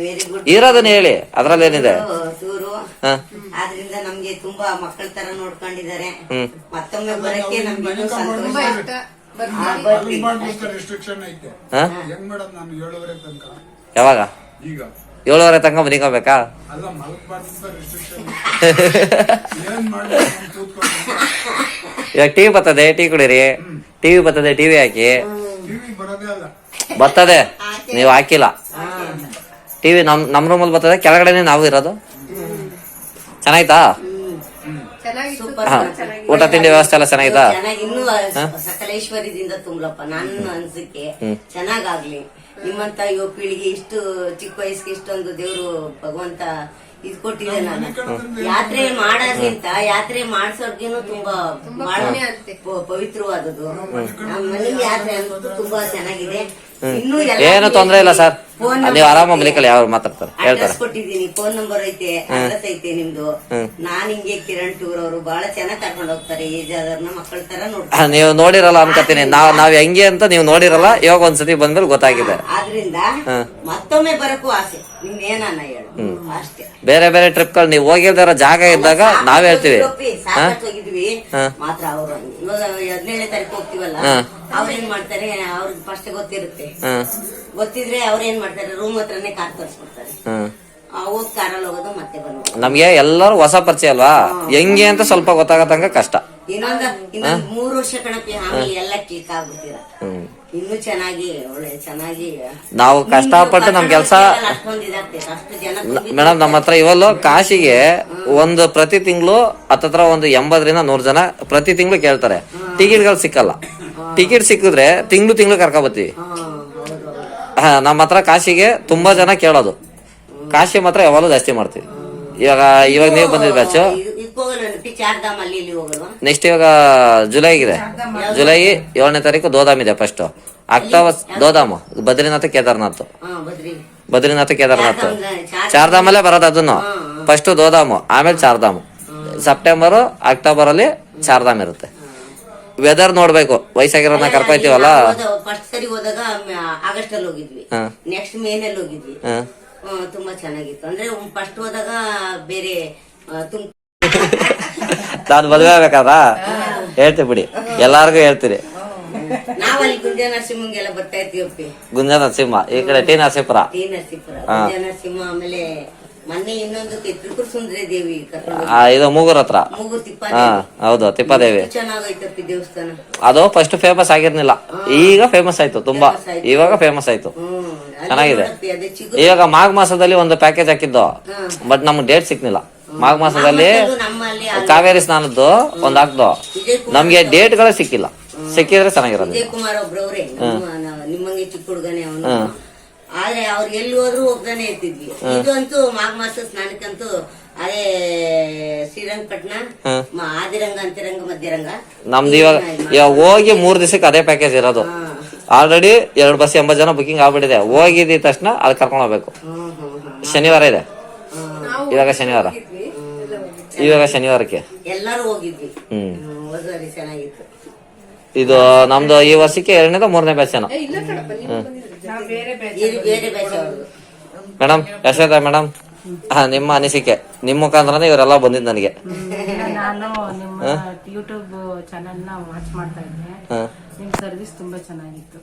ವೆರಿ ಗುಡ್ ಇರೋದನ್ನ ಹೇಳಿ, ಅದ್ರಲ್ಲೇನಿದೆ? ಟೂರು ಹ. ಆದ್ರಿಂದ ನಮ್ಗೆ ತುಂಬಾ ಮಕ್ಕಳ ತರ ನೋಡ್ಕೊಂಡಿದ್ದಾರೆ. ಮತ್ತೊಮ್ಮೆ ಬರಕ್ಕೆ ನಮ್ಗೆ ಇನ್ನೂ ಸಂತೋಷ. ಬರ್ಲಿ. ರಿಸ್ಟ್ರಿಕ್ಷನ್ ಐತೆ ಹ? ಹೆಂಗ್ ಮೇಡಮ್ ನಾನು 7:30 ತನಕ ಯಾವಾಗ? ಈಗ 7:30 ತನಕ ಮನಿಕೋಬೇಕಾ? ಅಲ್ಲ ಮಲಗಬಾರ್ದು ರಿಸ್ಟ್ರಿಕ್ಷನ್ ಏನ್ ಮಾಡಿ ಕೂತ್ಕೊಂಡು ಇವಾಗ ಟಿವಿ ಬರ್ತದೆ, ಟೀ ಕುಡೀರಿ. ಟಿವಿ ಬರ್ತದೆ, ಟಿವಿ ಹಾಕಿ. ಟಿವಿ ಬರೋದೇ ಅಲ್ಲ. ಬರ್ತದೆ, ನೀವು ಹಾಕಿಲ್ಲ. ಟಿವಿ ನಮ್ ರೂಮಲ್ಲಿ ಬರ್ತದೆ, ಕೆಳಗಡೆನೆ ನಾವು ಇರೋದು. ಚೆನ್ನಾಯ್ತಾ? ಸೂಪರ್ ಹಾ. ಊಟ ತಿಂಡಿ ವ್ಯವಸ್ಥೆ ಎಲ್ಲ ಚೆನ್ನಾಗಿತ್ತಾ? ಚೆನ್ನಾಗಿ ಇನ್ನೂ ಸಕಲೇಶ್ವರದಿಂದ ತುಂಬಲಪ್ಪ ನನ್ನ ಅನ್ಸಿಕೆ ಚೆನ್ನಾಗಾಗ್ಲಿ. ನಿಮ್ಮಂತ ಯುವ ಪೀಳಿಗೆ ಇಷ್ಟು ಚಿಕ್ಕ ವಯಸ್ಸಿಗೆ ಇಷ್ಟೊಂದು ದೇವ್ರು ಭಗವಂತ ಇದ್ ಕೊಟ್ಟಿದೆ. ನಾನು ಯಾತ್ರೆ ಮಾಡೋದ್ಕಿಂತ ಯಾತ್ರೆ ಮಾಡ್ಸೋರ್ಗೇನು ತುಂಬಾ ಬಹಳ ಪವಿತ್ರವಾದದ್ದು. ನಮ್ಮ ಮನೆ ಯಾತ್ರೆ ಅನ್ನೋದು ತುಂಬಾ ಚೆನ್ನಾಗಿದೆ. ಇನ್ನೂ ಏನು ತೊಂದ್ರೆ ಇಲ್ಲ ಸರ್, ನೀವು ಆರಾಮ ಮಲಿಕಲ್ಲಿ ಯಾವ ಮಾತಾಡ್ತಾರೆ ಹೇಳ್ತಾರೆ. ಅಡ್ರೆಸ್ ಕೊಟ್ಟಿದ್ದೀನಿ, ಫೋನ್ ನಂಬರ್ ಐತೆ, ಅಡ್ರೆಸ್ ಐತೆ ನಿಮ್ದು. ನಾನ್ ಹಿಂಗೆ ಕಿರಣ್ ಟೂರ್ ಅವರು ಬಹಳ ಚೆನ್ನಾಗಿ ಕರ್ಕೊಂಡು ಹೋಗ್ತಾರೆ. ಏಜ್ ಆದವ್ರನ್ನ ಮಕ್ಕಳ ತರ ನೋಡ್ತಾರೆ. ನೀವು ನೋಡಿರಲ್ಲ ಅನ್ಕೋತೀನಿ. ನಾವ್ ಹೆಂಗೆ ಅಂತ ನೀವು ನೋಡಿರಲ್ಲ, ಇವಾಗ ಒಂದ್ಸತಿ ಬಂದ್ಮೇಲೆ ಗೊತ್ತಾಗಿದೆ. ಆದ್ರಿಂದ ಮತ್ತೊಮ್ಮೆ ಬರಕ್ಕೂ ಆಸೆ. ನೀನೇನ ಹೇಳು ಅಷ್ಟೇ. ಬೇರೆ ಬೇರೆ ಟ್ರಿಪ್ ಗಳು ನೀವು ಹೋಗಿಲ್ದಾರ ಜಾಗ ಇದ್ದಾಗ ನಾವ್ ಹೇಳ್ತೀವಿ. ಹೋಗಿದ್ವಿ ಮಾತ್ರ. ಅವರು ಇವಾಗ 17ನೇ ತಾರೀಕು ಹೋಗ್ತೀವಲ್ಲ, ಅವ್ರೇನ್ ಮಾಡ್ತಾರೆ, ಅವ್ರಿಗೆ ಫಸ್ಟ್ ಗೊತ್ತಿರುತ್ತೆ. ಗೊತ್ತಿದ್ರೆ ಅವ್ರೇನ್ ಮಾಡ್ತಾರೆ, ರೂಮ್ ಹತ್ರನೇ ಕಾರ್ ತರಿಸ್ಬಿಡ್ತಾರೆ. ಹೋಗಿ ಕಾರಲ್ಲಿ ಹೋಗೋದು ಮತ್ತೆ ಬಂದು. ನಮ್ಗೆ ಎಲ್ಲರೂ ಹೊಸ ಪರಿಚಯ ಅಲ್ವಾ, ಹೆಂಗೆ ಅಂತ ಸ್ವಲ್ಪ ಗೊತ್ತಾಗತ್ತಂಗ ಕಷ್ಟ. ಇನ್ನೊಂದು 3 ವರ್ಷ ಕಣಪಿ, ಆಮೇಲೆ ಎಲ್ಲ ಕ್ಲಿಕ್ ಆಗ್ಬಿಡ್ತೀರ. ಇನ್ನು ಚೆನ್ನಾಗಿ ಒಳ್ಳೆ ಚೆನ್ನಾಗಿ ನಾವು ಕಷ್ಟಪಟ್ಟು ನಮ್ ಕೆಲ್ಸ. ಅಷ್ಟೊಂದಿದಾಗ್ತೈತೆ, ಅಷ್ಟು ಜನ ಮೇಡಮ್ ನಮ್ಮ ಹತ್ರ ಇವಲ್ಲು ಕಾಶಿಗೆ ಒಂದು ಪ್ರತಿ ತಿಂಗಳು ಹತ್ತತ್ರ ಒಂದು 80ರಿಂದ 100 ಜನ ಪ್ರತಿ ತಿಂಗಳು ಕೇಳ್ತಾರೆ. ಟಿಕೆಟ್ಗಳು ಸಿಕ್ಕಲ್ಲ. ಟಿಕೆಟ್ ಸಿಕ್ಕಿದ್ರೆ ತಿಂಗಳು ಕರ್ಕೊ ಬರ್ತೀವಿ. ನಮ್ಮ ಹತ್ರ ಕಾಶಿಗೆ ತುಂಬಾ ಜನ ಕೇಳೋದು. ಕಾಶಿ ಮಾತ್ರ ಯಾವಾಗಲೂ ಜಾಸ್ತಿ ಮಾಡ್ತೀವಿ. ಇವಾಗ ನೀವು ಬಂದಿದ್ ಬ್ಯಾಚ್ ಚಾರ್ಧಾಮ್ ಅಲ್ಲಿ ಇಲ್ಲಿ ಹೋಗಲ್ವಾ? ನೆಕ್ಸ್ಟ್ ಇವಾಗ ಜುಲೈಗಿದೆ. ಜುಲೈ 7ನೇ ತಾರೀಕು ದೋಧಾಮ್ ಇದೆ. ಫಸ್ಟ್ ಅಕ್ಟೋಬರ್ ದೋಧಾಮ್, ಬದ್ರಿನಾಥ್ ಕೇದಾರ್ನಾಥ್. ಬದ್ರಿನಾಥ್ ಕೇದಾರ್ನಾಥ್ ಚಾರ್ಧಾಮಲ್ಲೇ ಬರೋದು. ಅದನ್ನು ಫಸ್ಟ್ ದೋಧಾಮ್, ಆಮೇಲೆ ಚಾರ್ಧಾಮ್. ಸೆಪ್ಟೆಂಬರ್ ಅಕ್ಟೋಬರ್ ಅಲ್ಲಿ ಚಾರ್ಧಾಮ್ ಇರುತ್ತೆ. ವೆದರ್ ನೋಡ್ಬೇಕು, ವಯಸ್ಸಾಗಿರೋದನ್ನ ಕರ್ಕೊಯ್ತೀವಲ್ಲ. ಫಸ್ಟ್ ಸರಿ ಹೋದಾಗ ಆಗಸ್ಟ್ ಅಲ್ಲಿ ಹೋಗಿದ್ವಿ, ನೆಕ್ಸ್ಟ್ ಮೇ ನಲ್ಲಿ ಹೋಗಿದ್ವಿ. ತುಂಬಾ ಚೆನ್ನಾಗಿತ್ತು. ಅಂದ್ರೆ ಫಸ್ಟ್ ಹೋದಾಗ ಬೇರೆ ನಾನು ಮದುವೆ ಆಗ್ಬೇಕಾದ್ರ ಹೇಳ್ತೀವಿ ಬಿಡಿ, ಎಲ್ಲಾರ್ಗು ಹೇಳ್ತೀರಿ. ನಾವಲ್ಲಿ ಗುಂಜ ನರಸಿಂಹಂಗೆಲ್ಲ ಬರ್ತಾ ಇರ್ತೀವಪ್ಪಿ. ಗುಂಜ ನರಸಿಂಹ ಈ ಕಡೆ ಟಿ ನರಸೀಪುರ. ಗುಂಜ ನರಸಿಂಹ. ಆಮೇಲೆ ಮೊನ್ನೆ ಇನ್ನೊಂದು ತ್ರಿಪುರ ಸುಂದರಿ ದೇವಿ ಇದು ಮೂಗೂರ್ ಹತ್ರ. ಮೂಗೂರ್ ತಿಪ್ಪ. ಹೌದು, ತಿಪ್ಪಾದೇವಿ. ಚೆನ್ನಾಗೈತಪ್ಪಿ ದೇವಸ್ಥಾನ. ಅದು ಫಸ್ಟ್ ಫೇಮಸ್ ಆಗಿರ್ಲಿಲ್ಲ, ಈಗ ಫೇಮಸ್ ಆಯ್ತು ತುಂಬಾ. ಇವಾಗ ಫೇಮಸ್ ಆಯ್ತು, ಚೆನ್ನಾಗಿದೆ. ಇವಾಗ ಮಾಘ ಮಾಸದಲ್ಲಿ ಒಂದು ಪ್ಯಾಕೇಜ್ ಹಾಕಿದ್ದು, ಬಟ್ ನಮ್ಗೆ ಡೇಟ್ ಸಿಕ್ನಿಲ್ಲ. ಮಾಘ ಮಾಸದಲ್ಲಿ ಕಾವೇರಿ ಸ್ನಾನದ್ದು ಒಂದ್ ಹಾಕ್ದು, ನಮ್ಗೆ ಡೇಟ್ಗಳೇ ಸಿಕ್ಕಿಲ್ಲ. ಸಿಕ್ಕಿದ್ರೆ ಚೆನ್ನಾಗಿರೋದು. ವಿಜಯ್ ಕುಮಾರ್ ಒಬ್ರವ್ರೆ, ನಿಮ್ಮಂಗೆ ಚಿಕ್ಕ ಹುಡುಗನೇ ಅವನು. ಆದ್ರೆ ಅವ್ರು ಎಲ್ಲಿ ಹೋದ್ರು ಹೋಗ್ತಾನೆ ಇರ್ತಿದ್ವಿ. ಇದಂತೂ ಮಾಘ ಮಾಸ ಸ್ನಾನಕ್ಕಂತೂ ಅದೇ ಶ್ರೀರಂಗಪಟ್ಟಣ, ಆದಿರಂಗ, ಅಂತಿರಂಗ, ಮಧ್ಯರಂಗ. ನಮ್ದು ಇವಾಗ ಹೋಗಿ 3 ದಿವಸಕ್ಕೆ ಅದೇ ಪ್ಯಾಕೇಜ್ ಇರೋದು. ಆಲ್ರೆಡಿ 2 ಬಸ್ 80 ಜನ ಬುಕಿಂಗ್ ಆಗ್ಬಿಟ್ಟಿದೆ. ಹೋಗಿದ್ದ ತಕ್ಷಣ ಅಲ್ಲಿ ಕರ್ಕೊಂಡು ಹೋಗ್ಬೇಕು. ಶನಿವಾರ ಇದೆ, ಇವಾಗ ಶನಿವಾರಕ್ಕೆ ಎಲ್ಲರೂ ಹೋಗಿದ್ವಿ. ಚೆನ್ನಾಗಿತ್ತು. ಇದು ನಮ್ದು ಈ ವರ್ಷಕ್ಕೆ 2ನೇದ 3ನೇ ಬ್ಯಾಚ್ ಏನೋ. ಮೇಡಮ್ ಯಶೋಧ ಮೇಡಮ್, ನಿಮ್ಮ ಅನಿಸಿಕೆ, ನಿಮ್ಮ ಮುಖಾಂತರನೇ ಇವರೆಲ್ಲ ಬಂದಿದ್ದು ನನಗೆ. ನಾನು ನಿಮ್ಮ ಯೂಟ್ಯೂಬ್ ಚಾನೆಲ್ ನ ವಾಚ್ ಮಾಡ್ತಾ ಇದ್ದೆ. ನಿಮ್ ಸರ್ವಿಸ್ ತುಂಬಾ ಚೆನ್ನಾಗಿತ್ತು.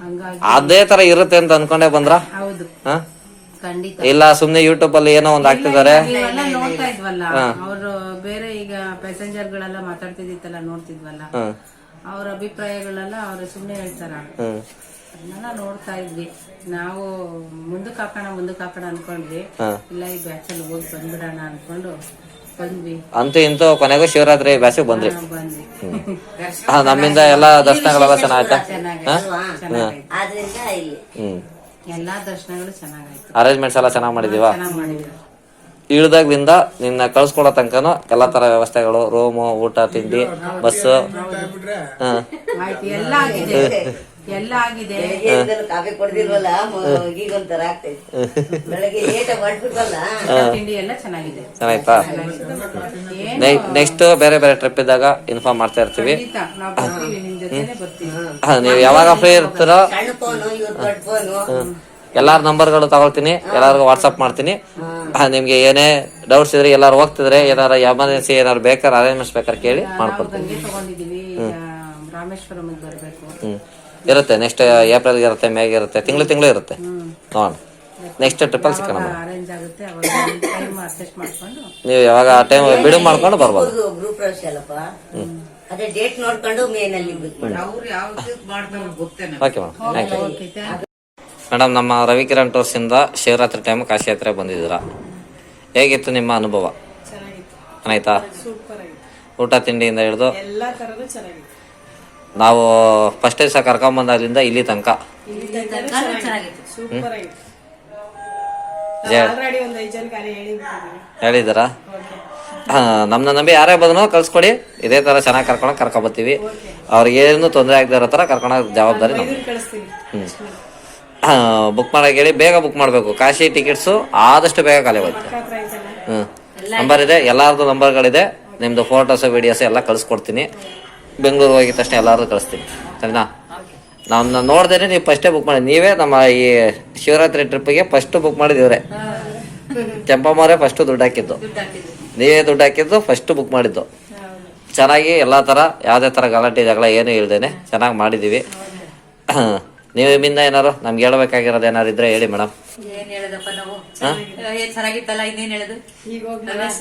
ಹಂಗಾಗಿ ಅದೇ ತರ ಇರುತ್ತೆ ಅಂತ ಅನ್ಕೊಂಡೆ ಬಂದ್ರ? ಹೌದು, ಖಂಡಿತ. ಇಲ್ಲ ಸುಮ್ನೆ ಯೂಟ್ಯೂಬ್ ಅಲ್ಲಿ ಏನೋ ಒಂದ್ ಹಾಕ್ತಿದ್ದಾರೆ. ನೀವೆಲ್ಲ ನೋಡ್ತಾ ಇದ್ವಲ್ಲ, ಅವರು ಬೇರೆ ಈಗ ಪ್ಯಾಸೆಂಜರ್ ಗಳೆಲ್ಲ ಮಾತಾಡ್ತಿದ್ದಿತ್ತಲ್ಲ, ನೋಡ್ತಿದ್ವಲ್ಲ, ಅವ್ರ ಅಭಿಪ್ರಾಯಗಳೆಲ್ಲ ಅವ್ರು ಸುಮ್ನೆ ಹೇಳ್ತಾರ. ಅದನ್ನೆಲ್ಲ ನೋಡ್ತಾ ಇದ್ವಿ ನಾವು. ಮುಂದಕ್ಕೆ ಹಾಕೋಣ ಅನ್ಕೊಂಡ್ವಿ. ಇಲ್ಲ ಈ ಬ್ಯಾಚ್ ಅಲ್ಲಿ ಹೋಗಿ ಬಂದ್ಬಿಡೋಣ ಅನ್ಕೊಂಡು ಬಂದ್ವಿ. ಅಂತೂ ಇಂತೂ ಕೊನೆಗೂ ಶಿವರಾತ್ರಿ ಬ್ಯಾಚ್ ಬಂದ್ರಿ. ನಮ್ಮಿಂದ ಎಲ್ಲಾ ದರ್ಶನಗಳೆಲ್ಲ ಚೆನ್ನಾಯ್ತಾ? ಎಲ್ಲಾ ದರ್ಶನಗಳು ಚೆನ್ನಾಗಾಯ್ತು. ಅರೇಂಜ್ಮೆಂಟ್ಸ್ ಎಲ್ಲ ಚೆನ್ನಾಗ್ ಮಾಡಿದೀವ. ಮಾಡಿದ್ವಿ. ಇಳ್ದಾಗ್ಲಿಂದ ನಿನ್ನ ಕಳ್ಸ್ಕೊಡೋ ತನಕನು ಎಲ್ಲಾ ತರ ವ್ಯವಸ್ಥೆಗಳು, ರೂಮು, ಊಟ, ತಿಂಡಿ, ಬಸ್. ಎಲ್ಲ ಆಗಿದೆ. ಎಲ್ಲ ಆಗಿದೆ. ಕಾಫಿ ಕೊಡ್ದಿಲ್ವಲ್ಲ ಈಗ ಒಂಥರ ಆಗ್ತೈತೆ. ಬೆಳಗ್ಗೆ ಲೇಟ್ ಮಾಡ್ಬಿಟ್ವಲ್ಲ ತಿಂಡಿ ಎಲ್ಲ ಚೆನ್ನಾಗಿದೆ. ಚೆನ್ನಾಯ್ತಾ? ನೆಕ್ಸ್ಟ್ ಬೇರೆ ಬೇರೆ ಟ್ರಿಪ್ ಇದ್ದಾಗ ಇನ್ಫಾರ್ಮ್ ಮಾಡ್ತಾ ಇರ್ತೀವಿ. ನಾವು ಬರ್ತೀವಿ, ನಿಮ್ ಜೊತೆನೆ ಬರ್ತೀವಿ. ನೀವು ಯಾವಾಗ ಫ್ರೀ ಇರ್ತೀರೋ ಸಣ್ಣ ಫೋನು ಇವ್ರ ದೊಡ್ಡ ಫೋನು ಎಲ್ಲಾರ ನಂಬರ್ಗಳು ತಗೊಳ್ತೀನಿ, ಎಲ್ಲಾರ್ಗು ವಾಟ್ಸಪ್ ಮಾಡ್ತೀನಿ. ನಿಮ್ಗೆ ಏನೇ ಡೌಟ್ಸ್ ಇದ್ರೆ, ಎಲ್ಲಾರು ಹೋಗ್ತಿದ್ರೆ, ಏನಾರ ಎಮರ್ಜೆನ್ಸಿ ಏನಾರು ಬೇಕಾದ್ರೆ ಅರೇಂಜ್ಮೆಂಟ್ಸ್ ಬೇಕಾದ್ರೆ ಕೇಳಿ ಮಾಡ್ಕೊಡ್ತೀನಿ. ಹಂಗೆ ತಗೊಂಡಿದೀವಿ. ರಾಮೇಶ್ವರಂ ಬರ್ಬೇಕು. ಇರುತ್ತೆ, ನೆಕ್ಸ್ಟ್ ಏಪ್ರಿಲ್ ಇರುತ್ತೆ, ಮೇಗೆ ಇರುತ್ತೆ, ತಿಂಗಳು ಇರುತ್ತೆ. ನೋಡೋಣ, ನೆಕ್ಸ್ಟ್ ಟ್ರಿಪಲ್ ಸಿಗೋಣ. ಅರೇಂಜ್ ಆಗುತ್ತೆ, ಅವಾಗ ಟೈಮ್ ಅಡ್ಜಸ್ಟ್ ಮಾಡ್ಕೊಂಡು ನೀವು ಯಾವಾಗ ಟೈಮ್ ಬಿಡುವು ಮಾಡ್ಕೊಂಡು ಬರ್ಬೋದು. ಗ್ರೂಪ್ ಪ್ರವೇಶ ಅಲ್ಲಪ್ಪ, ಅದೇ ಡೇಟ್ ನೋಡ್ಕೊಂಡು ಮೇನಲ್ಲಿ ಅವ್ರು ಯಾವ್ದು ಮಾಡ್ತಾರೆ ಗೊತ್ತೇನೆ. Okay madam, thank you madam. ನಮ್ಮ ರವಿಕಿರಣ್ ಟೂರ್ಸ್ ಇಂದ ಶಿವರಾತ್ರಿ ಟೈಮ್ ಕಾಶಿ ಯಾತ್ರೆ ಬಂದಿದ್ದೀರಾ, ಹೇಗಿತ್ತು ನಿಮ್ಮ ಅನುಭವ? ಚೆನ್ನಾಯ್ತಾ? ಊಟ ತಿಂಡಿಯಿಂದ ಹಿಡಿದು ಎಲ್ಲಾ ತರದ್ದು ಚೆನ್ನಾಗಿತ್ತು. ನಾವು ಫಸ್ಟ್ ದಿವಸ ಕರ್ಕೊಂಬಂದಾಗ್ಲಿಂದ ಇಲ್ಲಿ ತನಕ ಸೂಪರ್ ಆಗಿತ್ತು. ಆಲ್ರೆಡಿ ಒಂದ್ 5 ಜನ ಕಾರ್ಯ ಹೇಳಿದಾರ. ನಮ್ನ ನಂಬಿ ಯಾರೇ ಬಂದ್ರು ಕಳ್ಸ್ಕೊಡಿ, ಇದೇ ತರ ಚೆನ್ನಾಗಿ ಕರ್ಕೊಂಬತ್ತೀವಿ. ಅವ್ರಿಗೆ ಏನು ತೊಂದರೆ ಆಗದೆ ಇರೋ ತರ ಕರ್ಕೊಳೋ ಜವಾಬ್ದಾರಿ ನಮ್ದು. ಬುಕ್ ಮಾಡಕ್ ಹೇಳಿ, ಬೇಗ ಬುಕ್ ಮಾಡ್ಬೇಕು. ಕಾಶಿ ಟಿಕೆಟ್ಸು ಆದಷ್ಟು ಬೇಗ ಖಾಲಿ ಹೋಗುತ್ತೆ. ನಂಬರ್ ಇದೆ, ಎಲ್ಲಾರ್ದು ನಂಬರ್ಗಳಿದೆ. ನಿಮ್ದು ಫೋಟೋಸ್ ವಿಡಿಯೋಸ್ ಎಲ್ಲ ಕಳ್ಸ್ಕೊಡ್ತೀನಿ. ಬೆಂಗಳೂರು ಹೋಗಿದ ತಕ್ಷಣ ಎಲ್ಲಾರ್ದು ಕಳಿಸ್ತೀನಿ, ಸರಿನಾ? ನಮ್ಮನ್ನ ನೋಡ್ದೇನೆ ನೀವು ಫಸ್ಟೇ ಬುಕ್ ಮಾಡಿ. ನೀವೇ ನಮ್ಮ ಈ ಶಿವರಾತ್ರಿ ಟ್ರಿಪ್ಗೆ ಫಸ್ಟ್ ಬುಕ್ ಮಾಡಿದಿವ್ರೆ. ಕೆಂಪಮ್ಮವರೇ ಫಸ್ಟ್ ದುಡ್ಡು ಹಾಕಿದ್ದು, ನೀವೇ ದುಡ್ಡು ಹಾಕಿದ್ದು, ಫಸ್ಟ್ ಬುಕ್ ಮಾಡಿದ್ದು. ಚೆನ್ನಾಗಿ ಎಲ್ಲಾ ತರ ಯಾವ್ದೇ ತರ ಗಲಾಟೆ ಜಗಳ ಏನು ಇಲ್ದೇನೆ ಚೆನ್ನಾಗಿ ಮಾಡಿದೀವಿ. ನೀವು ನಿಮ್ಮಿಂದ ಏನಾರು ನಮ್ಗೆ ಹೇಳ್ಬೇಕಾಗಿರೋದು ಏನಾರು ಇದ್ರೆ ಹೇಳಿ ಮೇಡಮ್. ಏನ್ ಹೇಳದಪ್ಪ ನಾವು, ಚೆನ್ನಾಗಿತ್ತಲ್ಲ, ಇನ್ನೇನ್ ಹೇಳುದು?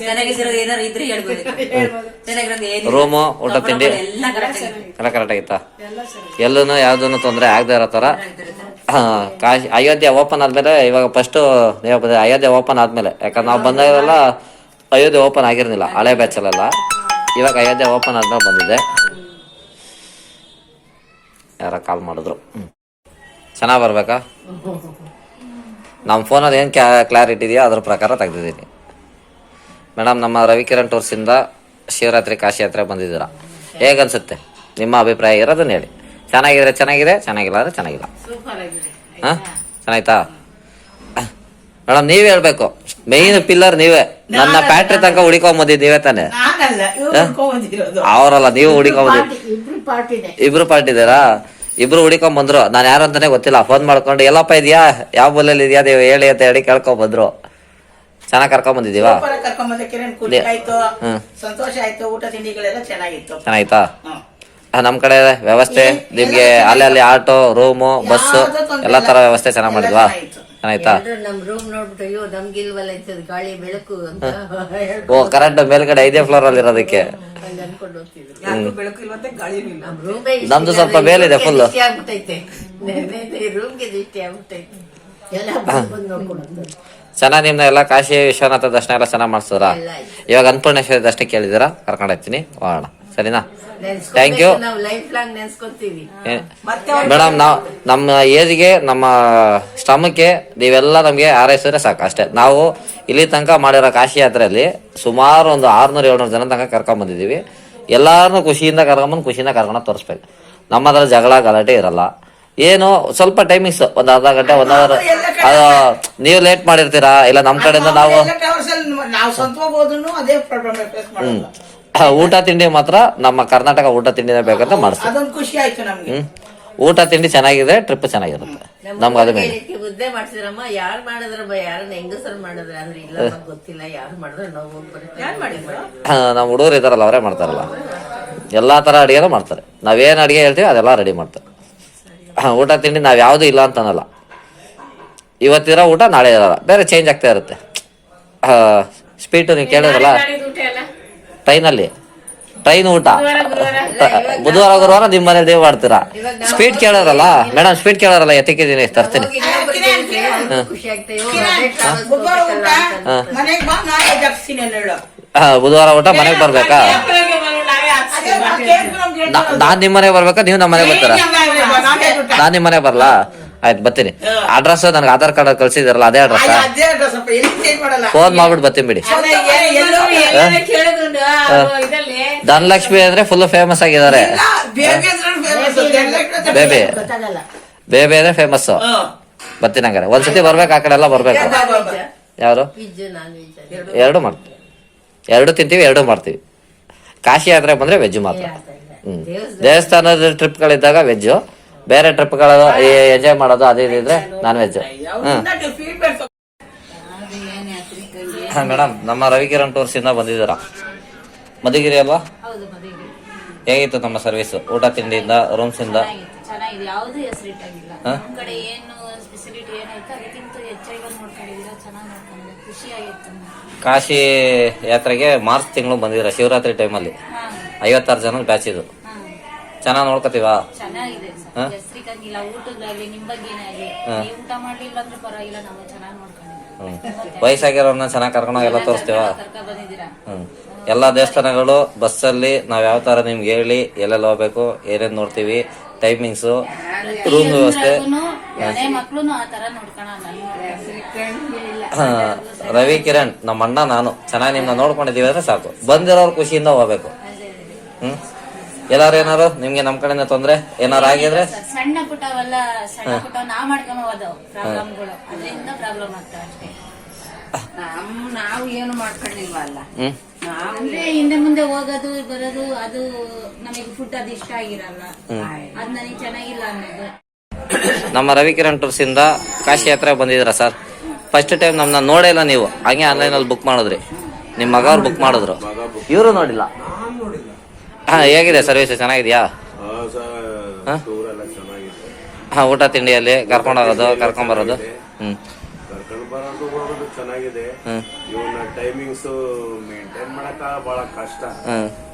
ಚೆನ್ನಾಗಿರೋದು ಏನಾರು ಇದ್ರೆ ಹೇಳ್ಬೋದು. ಚೆನ್ನಾಗಿರೋದು ರೂಮು, ಊಟ ತಿಂಡಿ ಎಲ್ಲ ಕರೆಕ್ಟ್ ಎಲ್ಲ ಕರೆಕ್ಟ್ ಆಗಿತ್ತಾ? ಎಲ್ಲೂ ಯಾವ್ದನ್ನು ತೊಂದರೆ ಆಗದೆ ಇರೋ ತರ. ಕಾಶಿ ಅಯೋಧ್ಯೆ ಓಪನ್ ಆದ್ಮೇಲೆ, ಇವಾಗ ಫಸ್ಟ್ ನೀವು ಅಯೋಧ್ಯೆ ಓಪನ್ ಆದ್ಮೇಲೆ, ಯಾಕಂದ್ರೆ ನಾವು ಬಂದಾಗೆಲ್ಲ ಅಯೋಧ್ಯೆ ಓಪನ್ ಆಗಿರ್ಲಿಲ್ಲ, ಹಳೆ ಬ್ಯಾಚಲ್ಲೆಲ್ಲ. ಇವಾಗ ಅಯೋಧ್ಯೆ ಓಪನ್ ಆದ್ಮೇಲೆ ಬಂದಿದೆ. ಯಾರ ಕಾಲ್ ಮಾಡಿದ್ರು. ಚೆನ್ನಾಗಿ ಬರ್ಬೇಕಾ? ನಮ್ಮ ಫೋನಲ್ಲಿ ಏನು ಕ್ಲಾರಿಟಿ ಇದೆಯೋ ಅದ್ರ ಪ್ರಕಾರ ತೆಗ್ದಿದ್ದೀನಿ ಮೇಡಮ್. ನಮ್ಮ ರವಿಕಿರಣ್ ಟೂರ್ಸಿಂದ ಶಿವರಾತ್ರಿ ಕಾಶಿ ಯಾತ್ರೆ ಬಂದಿದ್ದೀರಾ, ಹೇಗನ್ಸುತ್ತೆ? ನಿಮ್ಮ ಅಭಿಪ್ರಾಯ ಇರೋದನ್ನ ಹೇಳಿ. ಚೆನ್ನಾಗಿದ್ರೆ ಚೆನ್ನಾಗಿದೆ, ಚೆನ್ನಾಗಿಲ್ಲ ಅಂದ್ರೆ ಚೆನ್ನಾಗಿಲ್ಲ. ಹಾಂ, ಚೆನ್ನಾಯ್ತಾ ಮೇಡಮ್? ನೀವೇ ಹೇಳ್ಬೇಕು, ಮೇನ್ ಪಿಲ್ಲರ್ ನೀವೇ. ನನ್ನ ಫ್ಯಾಕ್ಟ್ರಿ ತನಕ ಹುಡಿಕೊಂಬಂದಿದ್ದು ನೀವೇ ತಾನೆ? ಅವರಲ್ಲ, ನೀವು ಹುಡಿಕೊಂಬಂದಿದ್ದು. ಇಬ್ರು ಪಾರ್ಟಿ ಇದ್ದೀರಾ? ಇಬ್ರು ಹುಡಿಕೊಂಡ್ ಬಂದ್ರು. ನಾನು ಯಾರು ಅಂತಾನೆ ಗೊತ್ತಿಲ್ಲ. ಫೋನ್ ಮಾಡ್ಕೊಂಡು ಎಲ್ಲಪ್ಪ ಇದೆಯಾ, ಯಾವ ಮೂಲೆಯಲ್ಲಿ ಇದೆಯಾ ನೀವು ಹೇಳಿ ಅಂತ ಹೇಳಿ ಕೇಳ್ಕೊಂಡ್ ಬಂದ್ರು. ಚೆನ್ನಾಗಿ ಕರ್ಕೊಂಡ್ ಬಂದಿದೀವ. ಸಂತೋಷ ಆಯ್ತು. ಊಟ ತಿಂಡಿಗಳೆಲ್ಲ ಚೆನ್ನಾಗಿತ್ತು. ಚೆನ್ನಾಯ್ತಾ? ನಮ್ ಕಡೆ ವ್ಯವಸ್ಥೆ ನಿಮ್ಗೆ ಅಲ್ಲಿ ಆಟೋ, ರೂಮು, ಬಸ್ ಎಲ್ಲಾ ತರ ವ್ಯವಸ್ಥೆ ಚೆನ್ನಾಗ್ ಮಾಡಿದ್ವಾ? ಚೆನ್ನಾಯ್ತಾ? ನಮ್ ರೂಮ್ ನೋಡ್ಬಿಟ್ಟು ಅಯ್ಯೋ ನಮ್ಗಿಲ್ವಲ್ಲ ಇಂಥದ್ದು ಗಾಳಿ ಬೆಳಕು ಅಂತ ಓ, ಕರೆಕ್ಟ್ ಮೇಲ್ಗಡೆ 5ನೇ ಫ್ಲೋರ್ ಅಲ್ಲಿ ಇರೋದಕ್ಕೆ. ಅನ್ಕೊಂಡು ಹೋಗ್ತಿದ್ರು. ನಮ್ದು ಸ್ವಲ್ಪ ಮೇಲಿದೆ ಫುಲ್. ಆಗ್ಬಿಟ್ಟೈತೆ ರೂಮ್ಗೆ ದೃಷ್ಟಿ ಆಗ್ಬಿಟ್ಟೈತೆ. ಎಲ್ಲ ಬಂದು ನೋಡ್ಕೊಂಡು ಚೆನ್ನಾಗಿ ನಿಮ್ನ ಎಲ್ಲ ಕಾಶಿ ವಿಶ್ವನಾಥ ದರ್ಶನ ಎಲ್ಲ ಚೆನ್ನಾಗಿ ಮಾಡಿಸಿದ್ರ. ಇವಾಗ ಅನ್ನಪೂರ್ಣೇಶ್ವರಿ ದರ್ಶನ ಕೇಳಿದಿರಾ, ಕರ್ಕೊಂಡು ಹೋಗ್ತೀನಿ, ಹೋಗೋಣ, ಸರಿನಾ? Thank you madam. ನಾವು ನಮ್ಮ ಏಜ್ಗೆ, ನಮ್ಮ ಶ್ರಮಕ್ಕೆ ನೀವೆಲ್ಲ ನಮ್ಗೆ ಆರೈಸಿದ್ರೆ ಸಾಕು, ಅಷ್ಟೇ. ನಾವು ಇಲ್ಲಿ ತನಕ ಮಾಡಿರೋ ಕಾಶಿ ಯಾತ್ರೆಯಲ್ಲಿ ಸುಮಾರು ಒಂದು 600-700 ಜನ ತನಕ ಕರ್ಕೊಂಡ್ ಬಂದಿದೀವಿ. ಎಲ್ಲಾರನ್ನೂ ಖುಷಿಯಿಂದ ಕರ್ಕೊಂಬಂದು ಖುಷಿಯಿಂದ ಕರ್ಕೊಂಡು ತೋರಿಸ್ಬೇಕು. ನಮ್ಮದ್ರ ಜಗಳ ಗಲಾಟೆ ಇರಲ್ಲ. ಏನು ಸ್ವಲ್ಪ ಟೈಮಿಂಗ್ಸ್, ಒಂದು ಅರ್ಧ ಗಂಟೆ 1 ಅವರ್. ನೀವು ಲೇಟ್ ಮಾಡಿರ್ತೀರಾ, ಇಲ್ಲ ನಮ್ ಕಡೆಯಿಂದ ನಾವು ಊಟ ತಿಂಡಿ ಮಾತ್ರ ನಮ್ಮ ಕರ್ನಾಟಕ ಊಟ ತಿಂಡಿನೇ ಬೇಕಂತ ಮಾಡಿಸ್ತೀವಿ. ಊಟ ತಿಂಡಿ ಚೆನ್ನಾಗಿದೆ, ಟ್ರಿಪ್ ಚೆನ್ನಾಗಿರುತ್ತೆ ನಮ್ಗೆ. ಅದು ಮುದ್ದೆ ಮಾಡ್ಸಿರಮ್ಮ, ಯಾರು ಮಾಡಿದ್ರಮ್ಮ, ಯಾರನ್ನ ಹೆಂಗಸರು ಮಾಡಿದ್ರ ಅಂದ್ರೆ ಇಲ್ಲ ಗೊತ್ತಿಲ್ಲ, ಯಾರು ಮಾಡಿದ್ರೆ ನಾವು ನಮ್ಮ ಹುಡುಗರು ಇದಾರಲ್ಲ, ಅವರೇ ಮಾಡ್ತಾರಲ್ಲ. ಎಲ್ಲಾ ತರ ಅಡಿಗೆನೂ ಮಾಡ್ತಾರೆ. ನಾವೇನ್ ಅಡಿಗೆ ಹೇಳ್ತೀವಿ ಅದೆಲ್ಲ ರೆಡಿ ಮಾಡ್ತಾರೆ. ಊಟ ತಿಂಡಿ ನಾವ್ ಯಾವ್ದು ಇಲ್ಲ ಅಂತ ಅನ್ನಲ್ಲ. ಇವತ್ತಿರೋ ಊಟ ನಾಳೆ ಇರಲ್ಲ, ಬೇರೆ ಚೇಂಜ್ ಆಗ್ತಾ ಇರುತ್ತೆ. ಸ್ವೀಟು ನೀವು ಕೇಳಿದ್ರಲ್ಲ, ಟ್ರೈನ್ ಊಟ ಬುಧವಾರ ಗುರುವಾರ ನಿಮ್ಮ ಮನೇಲಿ ನೀವು ಮಾಡ್ತೀರಾ. ಸ್ವೀಟ್ ಕೇಳೋರಲ್ಲ ಮೇಡಮ್, ಸ್ವೀಟ್ ಕೇಳೋರಲ್ಲ, ಎತ್ತಿಕ್ಕಿದ್ದೀನಿ, ತರ್ತೀನಿ. ಬುಧವಾರ ಊಟ ಮನೆಗೆ ಬರ್ಬೇಕಾ? ನಾನ್ ನಿಮ್ ಮನೆಗೆ ಬರ್ಬೇಕಾ, ನೀವು ನಮ್ಮ ಮನೆಗೆ ಬರ್ತೀರಾ? ನಾನ್ ನಿಮ್ ಮನೆಗೆ ಬರ್ಲಾ? ಆಯ್ತು, ಬರ್ತೀನಿ. ಅಡ್ರೆಸ್ ನನಗೆ ಆಧಾರ್ ಕಾರ್ಡ್ ಕಳ್ಸಿದಾರಲ್ಲ, ಅದೇ ಅಡ್ರೆಸ್. ಫೋನ್ ಮಾಡ್ಬಿಟ್ಟು ಬರ್ತೀನಿ ಬಿಡಿ. ಧನಲಕ್ಷ್ಮಿ ಅಂದ್ರೆ ಫುಲ್ ಫೇಮಸ್ ಆಗಿದ್ದಾರೆ. ಬೇಬಿ ಗೊತ್ತಾಗಲ್ಲ. ಬೇಬಿ ಅಂದ್ರೆ ಫೇಮಸ್. ಬರ್ತೀನಿ ಹಂಗಾರೆ ಒಂದ್ಸತಿ ಬರ್ಬೇಕು, ಆ ಕಡೆ ಎಲ್ಲ ಬರ್ಬೇಕು. ಯಾರು ಎರಡು ಮಾಡ್ತೀವಿ, ಎರಡು ತಿಂತೀವಿ, ಎರಡು ಮಾಡ್ತೀವಿ. ಕಾಶಿ ಯಾತ್ರೆ ಬಂದ್ರೆ ವೆಜ್ ಮಾತ್ರ. ದೇವಸ್ಥಾನದ ಟ್ರಿಪ್ಗಳಿದ್ದಾಗ ವೆಜ್ಜು, ಬೇರೆ ಟ್ರಿಪ್ಗಳ ಎಂಜಾಯ್ ಮಾಡೋದು ಅದೇ ಇದ್ರೆ ನಾನ್ ವೆಜ್. ಮೇಡಮ್, ನಮ್ಮ ರವಿಕಿರಣ್ ಟೂರ್ಸ್ ಇಂದ ಬಂದಿದ್ದೀರಾ? ಮಧುಗಿರಿ ಅಲ್ವಾ? ಹೇಗಿತ್ತು ನಮ್ಮ ಸರ್ವಿಸ್? ಊಟ ತಿಂಡಿಯಿಂದ, ರೂಮ್ಸ್ ಇಂದ? ಚೆನ್ನಾಗಿದೆ, ಯಾವ್ದು ಹೆಸರಿಟ್ಟಾಗಿಲ್ಲ. ನಮ್ ಕಡೆ ಏನು ಫೆಸಿಲಿಟಿ ಏನಾಯ್ತು ಅದಕ್ಕಿಂತ ಹೆಚ್ಚಾಗಿ ನೋಡ್ಕೊಂಡಿದ್ದೀರಾ, ಚೆನ್ನಾಗಿ ನೋಡ್ಕೊಂಡಿದ್ದೀರಾ, ಖುಷಿ ಆಗಿತ್ತು. ಕಾಶಿ ಯಾತ್ರೆಗೆ ಮಾರ್ಚ್ ತಿಂಗಳು ಬಂದಿದ್ದೀರಾ, ಶಿವರಾತ್ರಿ ಟೈಮಲ್ಲಿ 56 ಜನ ಬ್ಯಾಚ್ ಇದು. ಚೆನ್ನಾಗಿ ನೋಡ್ಕೋತೀವಾ? ಚೆನ್ನಾಗಿದೆ, ಹೆಸರಿಕಂಗಿಲ್ಲ. ಊಟದಾಗ್ಲಿ ನಿಮ್ ಬಗ್ಗೆನೇ ಆಗ್ಲಿ, ನೀವು ಊಟ ಮಾಡ್ಲಿಲ್ಲ ಅಂದ್ರೆ ಪರವಾಗಿಲ್ಲ, ನಾವು ಚೆನ್ನಾಗಿ ನೋಡ್ಕೊಂಡಿದ್ದೀವಿ. ವಯಸ್ಸಾಗಿರೋರ್ನ ಚೆನ್ನಾಗಿ ಕರ್ಕೊಂಡೋಗಿ ಎಲ್ಲ ತೋರಿಸ್ತೀವ. ಕರ್ಕ ಬಂದಿದ್ದೀರಾ. ಎಲ್ಲಾ ದೇವಸ್ಥಾನಗಳು ಬಸ್ಸಲ್ಲಿ ನಾವ್ ಯಾವ ತರ ನಿಮ್ಗೆ ಹೇಳಿ ಎಲ್ಲೆಲ್ಲ ಹೋಗ್ಬೇಕು, ಏನೇನ್ ನೋಡ್ತೀವಿ, ಟೈಮಿಂಗ್ಸ್, ರೂಮ್ ವ್ಯವಸ್ಥೆ. ಮನೆ ಮಕ್ಳುನು ಆ ತರ ನೋಡ್ಕೊಳಲ್ಲ. ರವಿ ಕಿರಣ್ ನಮ್ಮ ಅಣ್ಣ ನಾನು ಚೆನ್ನಾಗಿ ನಿಮ್ನ ನೋಡ್ಕೊಂಡಿದೀವಿ ಅಂದ್ರೆ ಸಾಕು. ಬಂದಿರೋರು ಖುಷಿಯಿಂದ ಹೋಗ್ಬೇಕು. ಎಲ್ಲಾರು ಏನಾರು ನಿಮ್ಗೆ ನಮ್ ಕಡೆಯಿಂದ ತೊಂದ್ರೆ ಏನಾರು ಆಗಿದ್ರೆ ಸಣ್ಣ ಪುಟ್ಟವೆಲ್ಲ ಸಣ್ಣ ಪುಟ್ಟ ನಾವ್ ಮಾಡ್ಕೊಂಡ್ ಹೋದವು ಪ್ರಾಬ್ಲಮ್ಗಳು, ಅದರಿಂದ ಪ್ರಾಬ್ಲಮ್ ಆಗ್ತಾವ ಅಷ್ಟೇ. ನಾವು ಏನು ಮಾಡ್ಕೊಂಡಿಲ್ವಲ್ಲ. ಅಂದ್ರೆ ಹಿಂದೆ ಮುಂದೆ ಹೋಗೋದು ಬರೋದು, ಅದು ನಮಗೆ ಫುಡ್ ಅದು ಇಷ್ಟ ಆಗಿರಲ್ಲ, ಅದ್ ನನಗೆ ಚೆನ್ನಾಗಿಲ್ಲ ಅನ್ನೋದು. ನಮ್ಮ ರವಿಕಿರಣ್ ಟೂರ್ಸ್ ಇಂದ ಕಾಶಿ ಯಾತ್ರೆ ಬಂದಿದ್ದೀರಾ ಸರ್? ಫಸ್ಟ್ ಟೈಮ್ ನಮ್ನ ನೋಡೇ ಇಲ್ಲ ನೀವು, ಹಂಗೆ ಆನ್ಲೈನ್ ಅಲ್ಲಿ ಬುಕ್ ಮಾಡಿದ್ರಿ. ನಿಮ್ ಮಗ ಅವ್ರು ಬುಕ್ ಮಾಡಿದ್ರು, ಇವರು ನೋಡಿಲ್ಲ. ಹೇಗಿದೆ ಸರ್ವಿಸ್? ಚೆನ್ನಾಗಿದ್ಯಾ? ಊಟ ತಿಂಡಿಯಲ್ಲಿ ಕರ್ಕೊಂಡ್ ಹೋಗೋದು, ಕರ್ಕೊಂಡ್ ಬರೋದು? ಕರ್ಕೊಂಡು ಬರೋದು ಚೆನ್ನಾಗಿದೆ. ಇವನ್ನ ಟೈಮಿಂಗ್ಸ್ ಮೇಂಟೈನ್ ಮಾಡಕ ಬಹಳ ಕಷ್ಟ.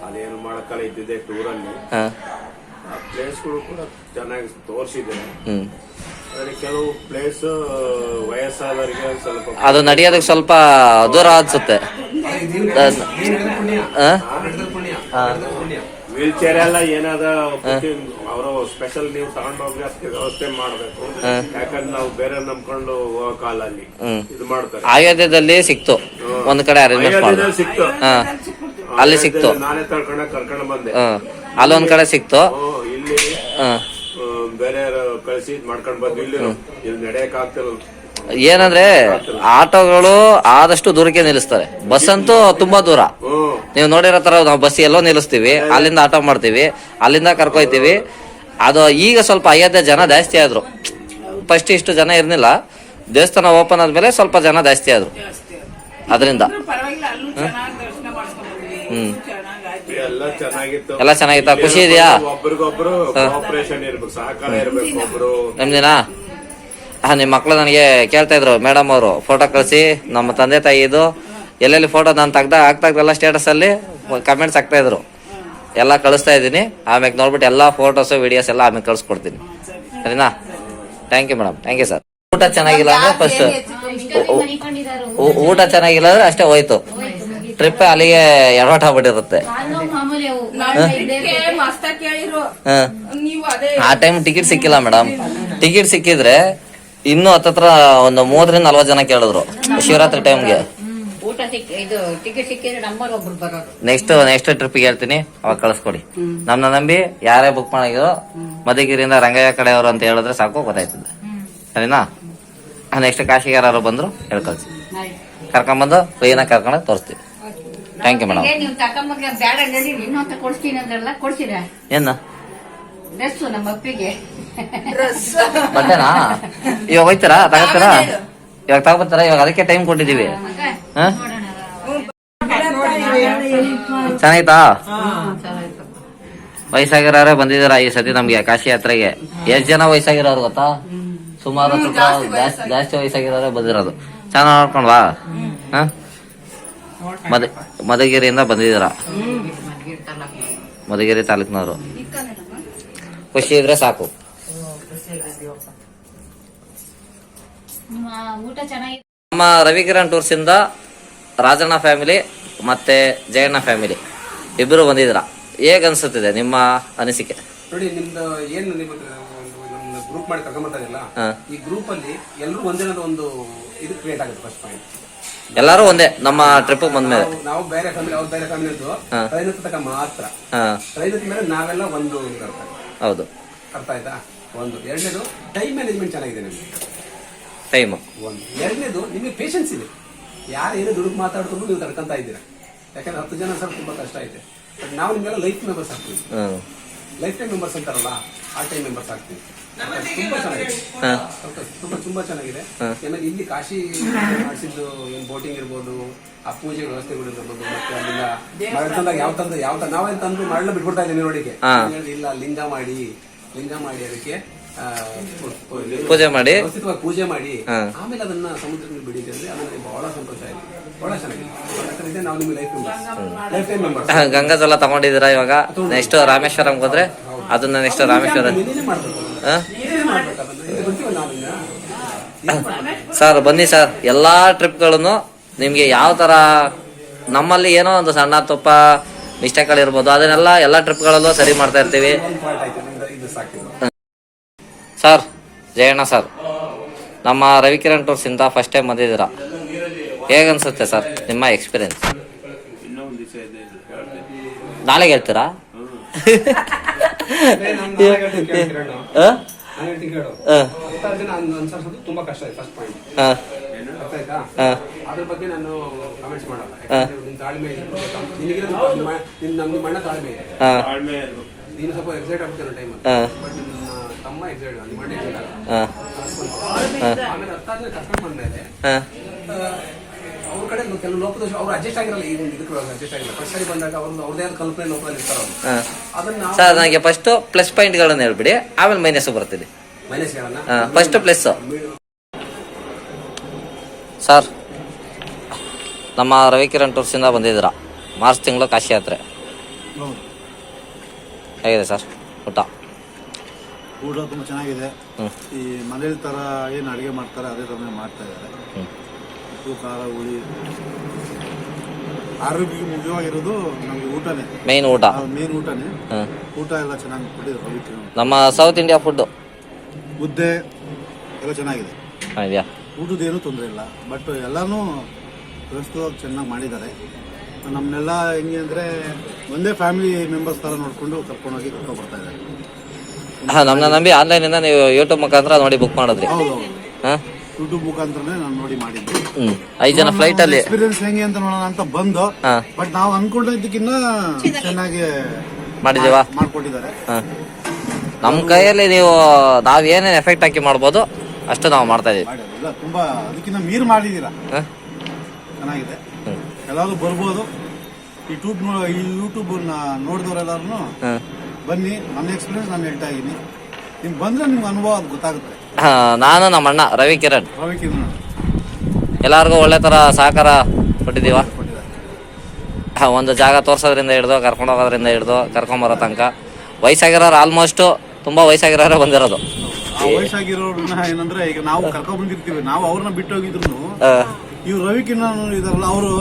ಅದೇನು ಮಾಡಕ್ಕಲ್ಲ ಇದ್ದಿದೆ ಟೂರಲ್ಲಿ. ಪ್ಲೇಸ್ಗಳು ಕೂಡ ಚೆನ್ನಾಗಿ ತೋರಿಸಿದೆ. ಕೆಲವು ಪ್ಲೇಸ್ ವಯಸ್ಸಾದವರಿಗೆ ಸ್ವಲ್ಪ ಅದು ನಡೆಯೋದಕ್ಕೆ ಸ್ವಲ್ಪ ದೂರ ಅನ್ಸುತ್ತೆ. ವೀಲ್ ಚೇರ್ ಎಲ್ಲ ಏನಾದ ಅವರು ಸ್ಪೆಷಲ್ ನೀವು ತಗೊಂಡೋಗಿ ಅದಕ್ಕೆ ವ್ಯವಸ್ಥೆ ಮಾಡ್ಬೇಕು. ಯಾಕಂದ್ರೆ ನಾವು ಬೇರೆ ನಂಬ್ಕೊಂಡು ಹೋಗಕ್ಕಾಲ ಅಲ್ಲಿ ಇದು ಮಾಡ್ತಾರೆ. ಅಯೋಧ್ಯದಲ್ಲಿ ಸಿಕ್ತು ಒಂದ್ ಕಡೆ ಅರೇಂಜ್ಮೆಂಟ್ ಮಾಡಿದ್ರು, ಸಿಕ್ತು, ಅಲ್ಲಿ ಸಿಕ್ತು. ನಾನೇ ಕರ್ಕೊಂಡು ಬಂದೆ. ಅಲ್ಲೊಂದ್ ಕಡೆ ಸಿಕ್ತು. ಇಲ್ಲಿ ಬೇರೆ ಕಳಿಸಿ ಮಾಡ್ಕೊಂಡ್ ಬಂದ್ವಿ. ಇಲ್ಲಿ ನಡೆಯಕ್ ಆಗ್ತಿರಲ್ಲ. ಏನಂದ್ರೆ ಆಟೋಗಳು ಆದಷ್ಟು ದೂರಕ್ಕೆ ನಿಲ್ಲಿಸ್ತಾರೆ, ಬಸ್ ಅಂತೂ ತುಂಬಾ ದೂರ. ನೀವು ನೋಡಿರೋ ತರ ನಾವು ಬಸ್ ಎಲ್ಲೋ ನಿಲ್ಲಿಸ್ತೀವಿ, ಅಲ್ಲಿಂದ ಆಟೋ ಮಾಡ್ತೀವಿ, ಅಲ್ಲಿಂದ ಕರ್ಕೊಯ್ತೀವಿ. ಅದು ಈಗ ಸ್ವಲ್ಪ ಅಯೋಧ್ಯೆ ಜನ ಜಾಸ್ತಿ ಆದ್ರು. ಫಸ್ಟ್ ಇಷ್ಟು ಜನ ಇರ್ಲಿಲ್ಲ, ದೇವಸ್ಥಾನ ಓಪನ್ ಆದ್ಮೇಲೆ ಸ್ವಲ್ಪ ಜನ ಜಾಸ್ತಿ ಆದ್ರು. ಅದರಿಂದ ಎಲ್ಲ ಚೆನ್ನಾಗಿತ್ತ? ಖುಷಿ ಇದೆಯಾ? ಒಬ್ರಿಗೊಬ್ರು ಕೋಆಪರೇಷನ್ ಇರ್ಬೇಕು, ಸಹಕಾರ ಇರ್ಬೇಕು. ಒಬ್ರು ನಿಮ್ದಿನ ನಿಮ್ ಮಕ್ಳು ನನಗೆ ಕೇಳ್ತಾ ಇದ್ರು, ಮೇಡಮ್ ಅವರು ಫೋಟೋ ಕಳಿಸಿ, ನಮ್ಮ ತಂದೆ ತಾಯಿದು ಎಲ್ಲೆಲ್ಲಿ ಫೋಟೋ ನಾನು ಹಾಕ್ತಾಗ್ದಲ್ಲ ಸ್ಟೇಟಸ್ ಅಲ್ಲಿ ಕಮೆಂಟ್ಸ್ ಆಗ್ತಾ ಇದ್ರು. ಎಲ್ಲ ಕಳಿಸ್ತಾ ಇದ್ದೀನಿ. ಆಮೇಲೆ ನೋಡ್ಬಿಟ್ಟು ಎಲ್ಲಾ ಫೋಟೋಸ್ ವಿಡಿಯೋಸ್ ಎಲ್ಲ ಆಮೇಲೆ ಕಳ್ಸಿಕೊಡ್ತೀನಿ, ಸರಿನಾ? Thank you madam, thank you sir. ಊಟ ಚೆನ್ನಾಗಿಲ್ಲ ಅಂದ್ರೆ ಫಸ್ಟ್ ಊಟ ಚೆನ್ನಾಗಿಲ್ಲ ಅಂದ್ರೆ ಅಷ್ಟೇ ಹೋಯ್ತು, ಟ್ರಿಪ್ ಅಲ್ಲಿಗೆ ಎಡವಟ್ ಆಗ್ಬಿಟ್ಟಿರುತ್ತೆ. ಆ ಟೈಮ್ ಟಿಕೆಟ್ ಸಿಕ್ಕಿಲ್ಲ ಮೇಡಮ್. ಟಿಕೆಟ್ ಸಿಕ್ಕಿದ್ರೆ ಇನ್ನೂ ಹತ್ತತ್ರ ಒಂದು 30-40 ಜನ ಕೇಳಿದ್ರು ಶಿವರಾತ್ರಿ ಟೈಮ್ಗೆ. ನೆಕ್ಸ್ಟ್ ಟ್ರಿಪ್ ಹೇಳ್ತೀನಿ, ಅವಾಗ ಕಳಿಸ್ಕೊಡಿ. ನಮ್ನ ನಂಬಿ ಯಾರೇ ಬುಕ್ ಮಾಡಿದ್ರು ಮಧುಗಿರಿಯಿಂದ ರಂಗಯ್ಯ ಕಡೆಯವರು ಅಂತ ಹೇಳಿದ್ರೆ ಸಾಕು, ಗೊತ್ತಾಯ್ತದೆ, ಸರಿನಾ? ನೆಕ್ಸ್ಟ್ ಕಾಶಿಗೆ ಯಾರು ಬಂದ್ರು ಹೇಳ್ಕಳ್ಸಿ, ಕರ್ಕೊಂಡ್ಬಂದು ಕ್ಲೀನಾಗಿ ಕರ್ಕೊಂಡು ತೋರಿಸ್ತೀವಿ. Thank you madam. ಏನ ಬಟ್ಟೆನಾ ಇವಾಗ ಹೋಯ್ತಾರಾ? ತಗೋತಾರಾ? ಇವಾಗ ತಗೋತಾರ? ಇವಾಗ ಅದಕ್ಕೆ ಟೈಮ್ ಕೊಟ್ಟಿದೀವಿ. ಚೆನ್ನಾಯ್ತಾ? ವಯಸ್ಸಾಗಿರೋರೇ ಬಂದಿದಾರ ಈ ಸತಿ ನಮ್ಗೆ ಕಾಶಿ ಯಾತ್ರೆಗೆ. ಎಷ್ಟ್ ಜನ ವಯಸ್ಸಾಗಿರೋರು ಗೊತ್ತಾ? ಸುಮಾರು ಜಾಸ್ತಿ ವಯಸ್ಸಾಗಿರೋರೇ ಬಂದಿರೋದು. ಚೆನ್ನಾಗಿ ನೋಡ್ಕೊಂಡ್ವಾ? ಮಧುಗಿರಿಯಿಂದ ಬಂದಿದ್ದೀರಾ? ಮಧುಗಿರಿ ತಾಲೂಕಿನವರು. ಖುಷಿ ಇದ್ರೆ ಸಾಕು. ಊಟ ಚೆನ್ನಾಗಿ. ನಮ್ಮ ರವಿಕಿರಣ್ ಟೂರ್ಸ್ ಇಂದ ರಾಜಣ್ಣ ಫ್ಯಾಮಿಲಿ ಮತ್ತೆ ಜಯಣ್ಣ ಫ್ಯಾಮಿಲಿ ಇಬ್ಬರು ಬಂದಿದ್ದೀರಾ. ಹೇಗ್ ಅನ್ಸುತ್ತಿದೆ ನಿಮ್ಮ ಅನಿಸಿಕೆ? ನೋಡಿ, ನಿಮ್ದು ಏನು ನಿಮ್ಮ ಗ್ರೂಪ್ ಮಾಡಿ ಕರ್ಕೊಂಡ್ಬರ್ತಾರಲ್ಲ, ಈ ಗ್ರೂಪ್ ಅಲ್ಲಿ ಎಲ್ಲರೂ ಒಂದೇ ಒಂದು ಇದು ಕ್ರಿಯೇಟ್ ಆಗುತ್ತೆ. ಫಸ್ಟ್ ಪಾಯಿಂಟ್ ಎಲ್ಲಾರು ಒಂದೇ ನಮ್ಮ ಟ್ರಿಪ್ ಬಂದ್ಮೇಲೆ. ನಾವು ಬೇರೆ ಫ್ಯಾಮಿಲಿ, ಅವ್ರು ಬೇರೆ ಫ್ಯಾಮಿಲಿ ಇದ್ದು ಟ್ರೈನ್ ತನಕ ಮಾತ್ರ. ಟ್ರೈನ್ ಮೇಲೆ ನಾವೆಲ್ಲ ಒಂದು ಹೌದು. ಅರ್ಥ ಆಯ್ತಾ? ಒಂದು. ಎರಡನೇದು ಟೈಮ್ ಮ್ಯಾನೇಜ್ಮೆಂಟ್ ಚೆನ್ನಾಗಿದೆ ನಿಮಗೆ. ಟೈಮ್ ಒಂದು. ಎರಡನೇದು ನಿಮಗೆ ಪೇಷನ್ಸ್ ಇದೆ. ಯಾರು ಏನು ದುಡುಕು ಮಾತಾಡ್ಕೊಂಡು ನೀವು ತಡ್ಕೊಂತ ಇದ್ದೀರಾ. ಯಾಕಂದ್ರೆ 10 ಜನ ಸರ್ ತುಂಬಾ ಕಷ್ಟ ಐತೆ. ಬಟ್ ನಾವು ನಿಮ್ಗೆಲ್ಲ ಲೈಫ್ ಮೆಂಬರ್ಸ್ ಆಗ್ತೀವಿ. ಲೈಫ್ ಟೈಮ್ ಮೆಂಬರ್ಸ್ ಅಂತಾರಲ್ಲ, ಆ ಟೈಮ್ ಮೆಂಬರ್ಸ್ ಆಗ್ತೀವಿ. ತುಂಬಾ ಚೆನ್ನಾಗಿದೆ, ತುಂಬಾ ಚೆನ್ನಾಗಿದೆ. ಆಮೇಲೆ ಇಲ್ಲಿ ಕಾಶಿ ಮಾಡಿಸಿದ್ದು ಏನ್ ಬೋಟಿಂಗ್ ಇರ್ಬೋದು, ಆ ಪೂಜೆ ವ್ಯವಸ್ಥೆಗಳಿರ್ಬೋದು, ಮತ್ತೆ ಅಲ್ಲಿಂದ ಮರಳ ತಂದಾಗ ಯಾವ ನಾವೇನ್ ತಂದು ಮರಳ ಬಿಟ್ಬಿಡ್ತಾ ಇದ್ದೀವಿ ನೋಡಿಕೆ. ಇಲ್ಲ, ಲಿಂಗ ಮಾಡಿ ಅದಕ್ಕೆ ಪೂಜೆ ಮಾಡಿ ಪೂಜೆ ಮಾಡಿ ಆಮೇಲೆ ಅದನ್ನ ಸಮುದ್ರದಲ್ಲಿ ಬಿಡಿದ್ರೆ ಅದಕ್ಕೆ ಬಹಳ ಸಂತೋಷ ಆಯ್ತು. ಬಹಳ ಚೆನ್ನಾಗಿದೆ. ನಾವು ನಿಮ್ಗೆ ಲೈಫ್ ಟೈಮ್ ಮೆಂಬರ್ಸ್. ಗಂಗಾ ಜಲ ತಗೊಂಡಿದ್ದೀರಾ? ಇವಾಗ ನೆಕ್ಸ್ಟ್ ರಾಮೇಶ್ವರಂ ಹೋದ್ರೆ ಅದನ್ನ ನೆಕ್ಸ್ಟ್ ರಾಮೇಶ್ವರ ಸರ್ ಬನ್ನಿ ಸರ್. ಎಲ್ಲಾ ಟ್ರಿಪ್ಗಳನ್ನು ನಿಮ್ಗೆ ಯಾವ ತರ, ನಮ್ಮಲ್ಲಿ ಏನೋ ಒಂದು ಸಣ್ಣ ತುಪ್ಪ ಮಿಸ್ಟೇಕ್ಗಳಿರ್ಬೋದು, ಅದನ್ನೆಲ್ಲ ಎಲ್ಲ ಟ್ರಿಪ್ಗಳಲ್ಲೂ ಸರಿ ಮಾಡ್ತಾ ಇರ್ತೀವಿ. ಸರ್ ಜಯಣ್ಣ ಸರ್, ನಮ್ಮ ರವಿಕಿರಣ್ ಟೂರ್ಸ್ ಇಂದ ಫಸ್ಟ್ ಟೈಮ್ ಬಂದಿದ್ದೀರಾ, ಹೇಗನ್ಸುತ್ತೆ ಸರ್ ನಿಮ್ಮ ಎಕ್ಸ್ಪೀರಿಯನ್ಸ್? ನಾಳೆಗೆ ಹೇಳ್ತೀರಾ? ತುಂಬಾ ಕಷ್ಟ ಇದೆ ಫಸ್ಟ್ ಪಾಯಿಂಟ್. ಅದ್ರ ಬಗ್ಗೆ ನಾನು ಕಮೆಂಟ್ಸ್ ಮಾಡಲ್ಲ. ನಿನ್ ತಾಳ್ಮೆ, ನಮ್ಗೆ ಮಣ್ಣ ತಾಳ್ಮೆ ಇದೆ. ನೀನು ಸ್ವಲ್ಪ ಎಕ್ಸೈಟ್ ಆಗ್ತಿರೋ ಟೈಮ್ ಬಟ್ ನಿಮ್ಮ ತಮ್ಮ ಎಕ್ಸೈಟ್, ನಿಮ್ಮ ಮಣ್ಣ ಎಕ್ಸೈಟ್ ಆಗಲ್ಲ. ಆಮೇಲೆ ಹತ್ತಾದ್ಮೇಲೆ ಕರ್ಕೊಂಡು ಬಂದ್ಮೇಲೆ ಅವ್ರ ಕಡೆ ಕೆಲವು ಲೋಪದೋಷ ಅವ್ರು ಅಡ್ಜಸ್ಟ್ ಆಗಿರಲ್ಲ. ಈಗ ಇದಕ್ಕೆ ಅಡ್ಜಸ್ಟ್ ಆಗಿಲ್ಲ. ಫಸ್ಟ್ ಸರಿ ಬಂದಾಗ ಅವ್ರದೇ ಆದ ಕಲ್ಪನೆ ಲೋಪದಲ್ಲಿ ಇರ್ತಾರ ಅವರು. ಅದನ್ನ ಸರ್ ನನಗೆ ಫಸ್ಟ್ ಪ್ಲಸ್ ಪಾಯಿಂಟ್ ಗಳನ್ನ ಹೇಳ್ಬಿಡಿ, ಆಮೇಲೆ ಮೈನಸ್ ಬರ್ತೀನಿ. ಮೈನಸ್ ಹೇಳೋಣ. ಫಸ್ಟ್ ಪ್ಲಸ್ ಸರ್, ನಮ್ಮ ರವಿಕಿರಣ್ ಟೂರ್ಸ್ ಇಂದ ಬಂದಿದ್ದೀರಾ, ಮಾರ್ಚ್ ತಿಂಗಳು ಕಾಶಿ ಯಾತ್ರೆ ಹೇಗಿದೆ ಸರ್? ಊಟ ತುಂಬ ಚೆನ್ನಾಗಿದೆ. ಈ ಮನೇಲಿ ತರ ಏನು ಅಡುಗೆ ಮಾಡ್ತಾರೆ ಅದೇ ಥರನೇ ಮಾಡ್ತಾ ಇದ್ದಾರೆ. ಉಪ್ಪು ಖಾರ ಹುಳಿ, ಆರೋಗ್ಯಕ್ಕೆ ಮುಖ್ಯವಾಗಿರೋದು ನಮಗೆ ಊಟನೇ ಮೇನ್. ಮೇನ್ ಊಟನೇ. ಊಟ ಎಲ್ಲ ಚೆನ್ನಾಗಿ ಕೊಟ್ಟಿದ್ದಾರೆ ರವಿಕಿರಣ್. ನಮ್ಮ ಸೌತ್ ಇಂಡಿಯಾ ಫುಡ್ ಮುದ್ದೆ ಎಲ್ಲ ಚೆನ್ನಾಗಿದೆ. ಇದೆಯಾ? ಊಟದೇನು ತೊಂದರೆ ಇಲ್ಲ. ಬಟ್ ಎಲ್ಲಾನು ವ್ಯವಸ್ಥಿತವಾಗಿ ಚೆನ್ನಾಗಿ ಮಾಡಿದ್ದಾರೆ. ನಮ್ಮನ್ನೆಲ್ಲ ಹೆಂಗೆ ಅಂದರೆ ಒಂದೇ ಫ್ಯಾಮಿಲಿ ಮೆಂಬರ್ಸ್ ಥರ ನೋಡಿಕೊಂಡು ಕರ್ಕೊಂಡೋಗಿ ಕರ್ಕೊಂಡು ಬರ್ತಾ ಇದ್ದಾರೆ. ನಮ್ಮನ್ನ ನಂಬಿ ಆನ್ಲೈನಿಂದ ನೀವು ಯೂಟ್ಯೂಬ್ ಮುಖಾಂತರ ನೋಡಿ ಬುಕ್ ಮಾಡಿದ್ರಿ? ಹೌದು, ಯೂಟ್ಯೂಬ್ ಮುಖಾಂತರನೇ ನಾನು ನೋಡಿ ಮಾಡಿದ್ದೆ. 5 ಜನ ಫ್ಲೈಟ್ ಅಲ್ಲಿ ಎಕ್ಸ್ಪೀರಿಯನ್ಸ್ ಹೆಂಗೆ ಅಂತ ನೋಡೋಣ ಅಂತ ಬಂದು, ಬಟ್ ನಾವು ಅನ್ಕೊಂಡಿದ್ದಕ್ಕಿಂತ ಚೆನ್ನಾಗಿ ಮಾಡ್ಕೊಟ್ಟಿದ್ದಾರೆ. ನಮ್ಮ ಕೈಯಲ್ಲಿ ನಾವೇನೇನು ಎಫೆಕ್ಟ್ ಹಾಕಿ ಮಾಡ್ಬೋದು ಅಷ್ಟು ನಾವು ಮಾಡ್ತಾ ಇದೀವಿ. ತುಂಬಾ ಅದಕ್ಕಿಂತ ಮೀರ್ ಮಾಡಿದೀರಾ, ಚೆನ್ನಾಗಿದೆ. ಎಲ್ಲಾರು ಬರ್ಬೋದು. ಈ ಯೂಟ್ಯೂಬ್ ನೋಡಿದವರೆಲ್ಲರೂ ಬನ್ನಿ. ನನ್ನ ಎಕ್ಸ್ಪೀರಿಯನ್ಸ್ ನಾನು ಹೇಳ್ತಾ ಇದ್ದೀನಿ. ನಿಮ್ಗೆ ಬಂದ್ರೆ ನಿಮ್ಗೆ ಅನುಭವ ಅದು ಗೊತ್ತಾಗುತ್ತೆ. ನಾನು ನಮ್ಮ ಅಣ್ಣ ರವಿಕಿರಣ್ ಎಲ್ಲಾರ್ಗು ಒಳ್ಳೆ ತರ ಸಹಕಾರ ಕೊಟ್ಟಿದೀವ. ಒಂದು ಜಾಗ ತೋರ್ಸೋದ್ರಿಂದ ಹಿಡ್ದು, ಕರ್ಕೊಂಡು ಹೋಗೋದ್ರಿಂದ ಹಿಡ್ದು, ಕರ್ಕೊಂಬರೋ ತನಕ. ವಯಸ್ಸಾಗಿರೋರು ಆಲ್ಮೋಸ್ಟ್ ತುಂಬಾ ವಯಸ್ಸಾಗಿರೋರು ಬಂದಿರೋದು. ವಯಸ್ಸಾಗಿರೋರ್ನ ಏನಂದ್ರೆ, ಈಗ ನಾವು ಕರ್ಕೊಂಡ್ ಬಂದಿರ್ತೀವಿ, ನಾವು ಅವ್ರನ್ನ ಬಿಟ್ಟು ಹೋಗಿದ್ರು ಇವ್ರು ರವಿಕಿರಣ್ ಇದಾರಲ್ಲ, ಅವರು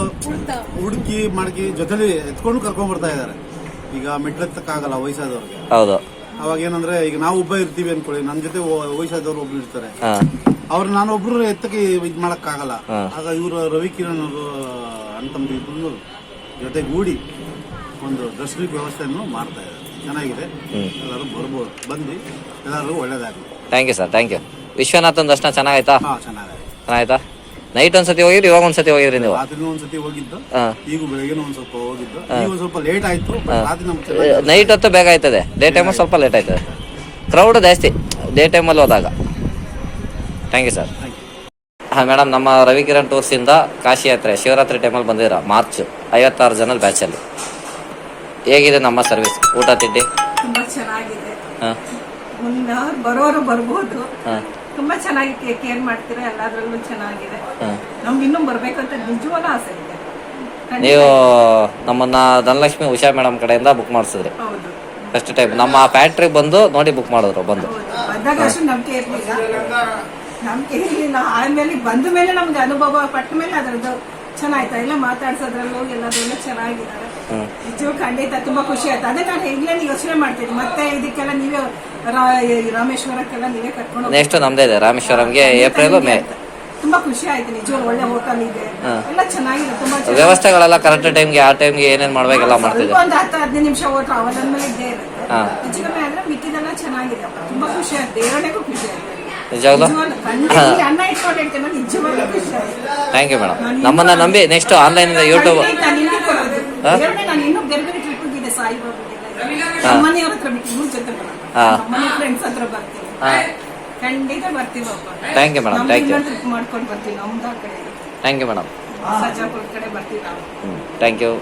ಹುಡುಕಿ ಮಡಕಿ ಜೊತೆಲಿ ಎತ್ಕೊಂಡು ಕರ್ಕೊಂಡ್ ಬರ್ತಾ ಇದಾರೆ. ಈಗ ಮೆಟ್ಲೆತ್ತಕ್ಕಾಗಲ್ಲ ವಯಸ್ಸಾದವ್ರಿಗೆ. ಹೌದು. ಅವಾಗ ಏನಂದ್ರೆ, ಈಗ ನಾವು ಒಬ್ಬ ಇರ್ತೀವಿ ಅನ್ಕೊಳ್ಳಿ, ನಮ್ ಜೊತೆ ವಯಸ್ಸಾದವ್ರು ಒಬ್ರು ಇರ್ತಾರೆ, ಅವ್ರು ನಾನೊಬ್ರು ಎತ್ತಕ್ಕೆ ಇದ್ ಮಾಡಕ್ ಆಗಲ್ಲ. ಆಗ ಇವರು ರವಿಕಿರಣ್ ಅವರು ಅಂತಂದು ಇಬ್ರು ಜೊತೆಗೂಡಿ ಒಂದು ದರ್ಶನ ವ್ಯವಸ್ಥೆಯನ್ನು ಮಾಡ್ತಾ ಇದ್ದಾರೆ. ಚೆನ್ನಾಗಿದೆ. ಎಲ್ಲರೂ ಬರ್ಬೋದು, ಬಂದು ಎಲ್ಲರಿಗೂ ಒಳ್ಳೇದಾಗಲಿ. Thank you sir, thank you. ವಿಶ್ವನಾಥನ್ ದರ್ಶನ ಚೆನ್ನಾಗಾಯ್ತಾ? ಚೆನ್ನಾಗಾಯ್ತಾ? ನೈಟ್ ಒಂದ್ಸತಿ ಹೋಗಿರಿ, ಇವಾಗ ಒಂದ್ಸತಿ ಹೋಗಿದ್ರಿ ನೀವು? ರಾತ್ರಿ ಒಂದ್ಸತಿ ಹೋಗಿದ್ದು, ಈಗ ಬೆಳಗ್ಗೆ ಒಂದ್ ಸ್ವಲ್ಪ ಹೋಗಿದ್ದು. ಈಗ ಒಂದ್ ಸ್ವಲ್ಪ ಲೇಟ್ ಆಯ್ತು. ನೈಟ್ ಹೊತ್ತು ಬೇಗ ಆಯ್ತದೆ, ಡೇ ಟೈಮಲ್ಲಿ ಸ್ವಲ್ಪ ಲೇಟ್ ಆಯ್ತದೆ. ಕ್ರೌಡ್ ಜಾಸ್ತಿ ಡೇ ಟೈಮಲ್ಲಿ ಹೋದಾಗ. Thank you sir. ಮೇಡಮ್, ನಮ್ಮ ರವಿಕಿರಣ್ ಟೂರ್ಸ್ ಇಂದ ಕಾಶಿ ಯಾತ್ರೆ ಶಿವರಾತ್ರಿ ಟೈಮಲ್ಲಿ ಬಂದಿರ, ಮಾರ್ಚ್ 56 ಜನ ಬ್ಯಾಚಲ್ಲಿ. ಹೇಗಿದೆ ನಮ್ಮ ಸರ್ವಿಸ್? ಊಟ ತಿಂಡಿ ತುಂಬಾ ಚೆನ್ನಾಗಿದೆ. ಬರೋರು ಬರ್ಬೋದು. ತುಂಬಾ ಚೆನ್ನಾಗಿ ಕೇರ್ ಮಾಡ್ತೀರಾ, ಎಲ್ಲಾದ್ರಲ್ಲೂ ಚೆನ್ನಾಗಿದೆ. ನಮ್ಗೆ ಇನ್ನೂ ಬರ್ಬೇಕಂತ ನಿಜವಾದ ಆಸೆ ಇದೆ. ನೀವು ನಮ್ಮನ್ನ ಧನಲಕ್ಷ್ಮಿ ಉಷಾ ಮೇಡಮ್ ಕಡೆಯಿಂದ ಬುಕ್ ಮಾಡಿಸಿದ್ರಿ ಫಸ್ಟ್ ಟೈಮ್. ನಮ್ಮ ಫ್ಯಾಕ್ಟ್ರಿ ಬಂದು ನೋಡಿ ಬುಕ್ ಮಾಡಿದ್ರು. ಬಂದಾಗ ಅಷ್ಟು ನಂಬಿಕೆ ಇರ್ಲಿಲ್ಲ. ಆದ್ಮೇಲೆ ಬಂದ ಮೇಲೆ ನಮ್ಗೆ ಅನುಭವ ಪಟ್ಟ ಮೇಲೆ ಅದರದ್ದು ಚೆನ್ನಾಯ್ತಾ, ಎಲ್ಲ ಮಾತಾಡ್ಸೋದ್ರಲ್ಲೂ ಎಲ್ಲದ್ರಲ್ಲೂ ಚೆನ್ನಾಗಿದ್ದಾರೆ. ನಿಜವೂ ಖಂಡಿತ ತುಂಬಾ ಖುಷಿ ಆಯ್ತು. ಅದೇ ನಾನು ಈಗಲೇ ಯೋಚನೆ ಮಾಡ್ತೀನಿ, ಮತ್ತೆ ಇದಕ್ಕೆಲ್ಲ ನೀವೇ ರಾಮೇಶ್ವರಕ್ಕೆಲ್ಲ ನೀವೇ ಕರ್ಕೊಂಡು. ನೆಕ್ಸ್ಟ್ ನಮ್ದೇ ಇದೆ ರಾಮೇಶ್ವರಂಗೆ, ಏಪ್ರಿಲ್ ಮೇ ತುಂಬಾ ಖುಷಿ ಆಯ್ತು ನಿಜವಾಗ್ಲೂ. ಒಳ್ಳೆ ಹೋಟೆಲ್ ಇದೆ, ಎಲ್ಲ ಚೆನ್ನಾಗಿದೆ, ತುಂಬಾ ಚೆನ್ನಾಗಿದೆ. ವ್ಯವಸ್ಥೆಗಳೆಲ್ಲ ಕರೆಕ್ಟ್ ಟೈಮ್ಗೆ ಆ ಟೈಮ್ಗೆ ಏನೇನ್ ಮಾಡ್ಬೇಕೆಲ್ಲ ಮಾಡ್ತಿದೆ. ಸ್ವಲ್ಪ ಒಂದು 10-15 ನಿಮಿಷ ಹೋಟ್ಲು ಅವಲನ್ ಮೇಲೆ ಇದ್ದೇ ಇರುತ್ತೆ. ಹೆಚ್ಚು ಕಮ್ಮಿ ಆದ್ರೆ ಮಿಕ್ಕಿದೆಲ್ಲ ಚೆನ್ನಾಗಿದೆ. ತುಂಬಾ ಖುಷಿ ಆಯ್ತು, ದೇವರಿಗೂ ಖುಷಿ ಆಯ್ತು. ನಿಜವಾಗ್ಲೂ ಅನ್ನ ಇಟ್ಕೊಂಡಿರ್ತೇನೆ, ನಿಜವಾಗ್ಲೂ ಖುಷಿ ಆಯ್ತು. Thank you madam. ನಮ್ಮನ್ನ ನಂಬಿ ನೆಕ್ಸ್ಟ್ ಆನ್ಲೈನ್ ಇಂದ ಯೂಟ್ಯೂಬ್ ನಾನು ಇನ್ನೂ ಬೇರೆ ಬೇರೆ ಟ್ರಿಪ್ ಹೋಗಿದೆ, ಸಾಯಿಬಾಬಾ ನಮ್ಮನೆಯವ್ರ ಹತ್ರ ಬಿಟ್ಟು ಇವ್ರ ಜೊತೆ ನಮ್ಮನೆ ಫ್ರೆಂಡ್ಸ್ ಹತ್ರ ಬರ್ತೀನಿ, ಖಂಡಿತ ಬರ್ತೀವಪ್ಪ. Thank you madam. Thank you. Trip ಮಾಡ್ಕೊಂಡು ಬರ್ತೀವಿ, ನಮ್ದು ಆ ಕಡೆ ಥ್ಯಾಂಕ್ ಯು ಮೇಡಮ್. ಸಜಾಪುರ ಕಡೆ ಬರ್ತೀವಿ ನಾವು. Thank you.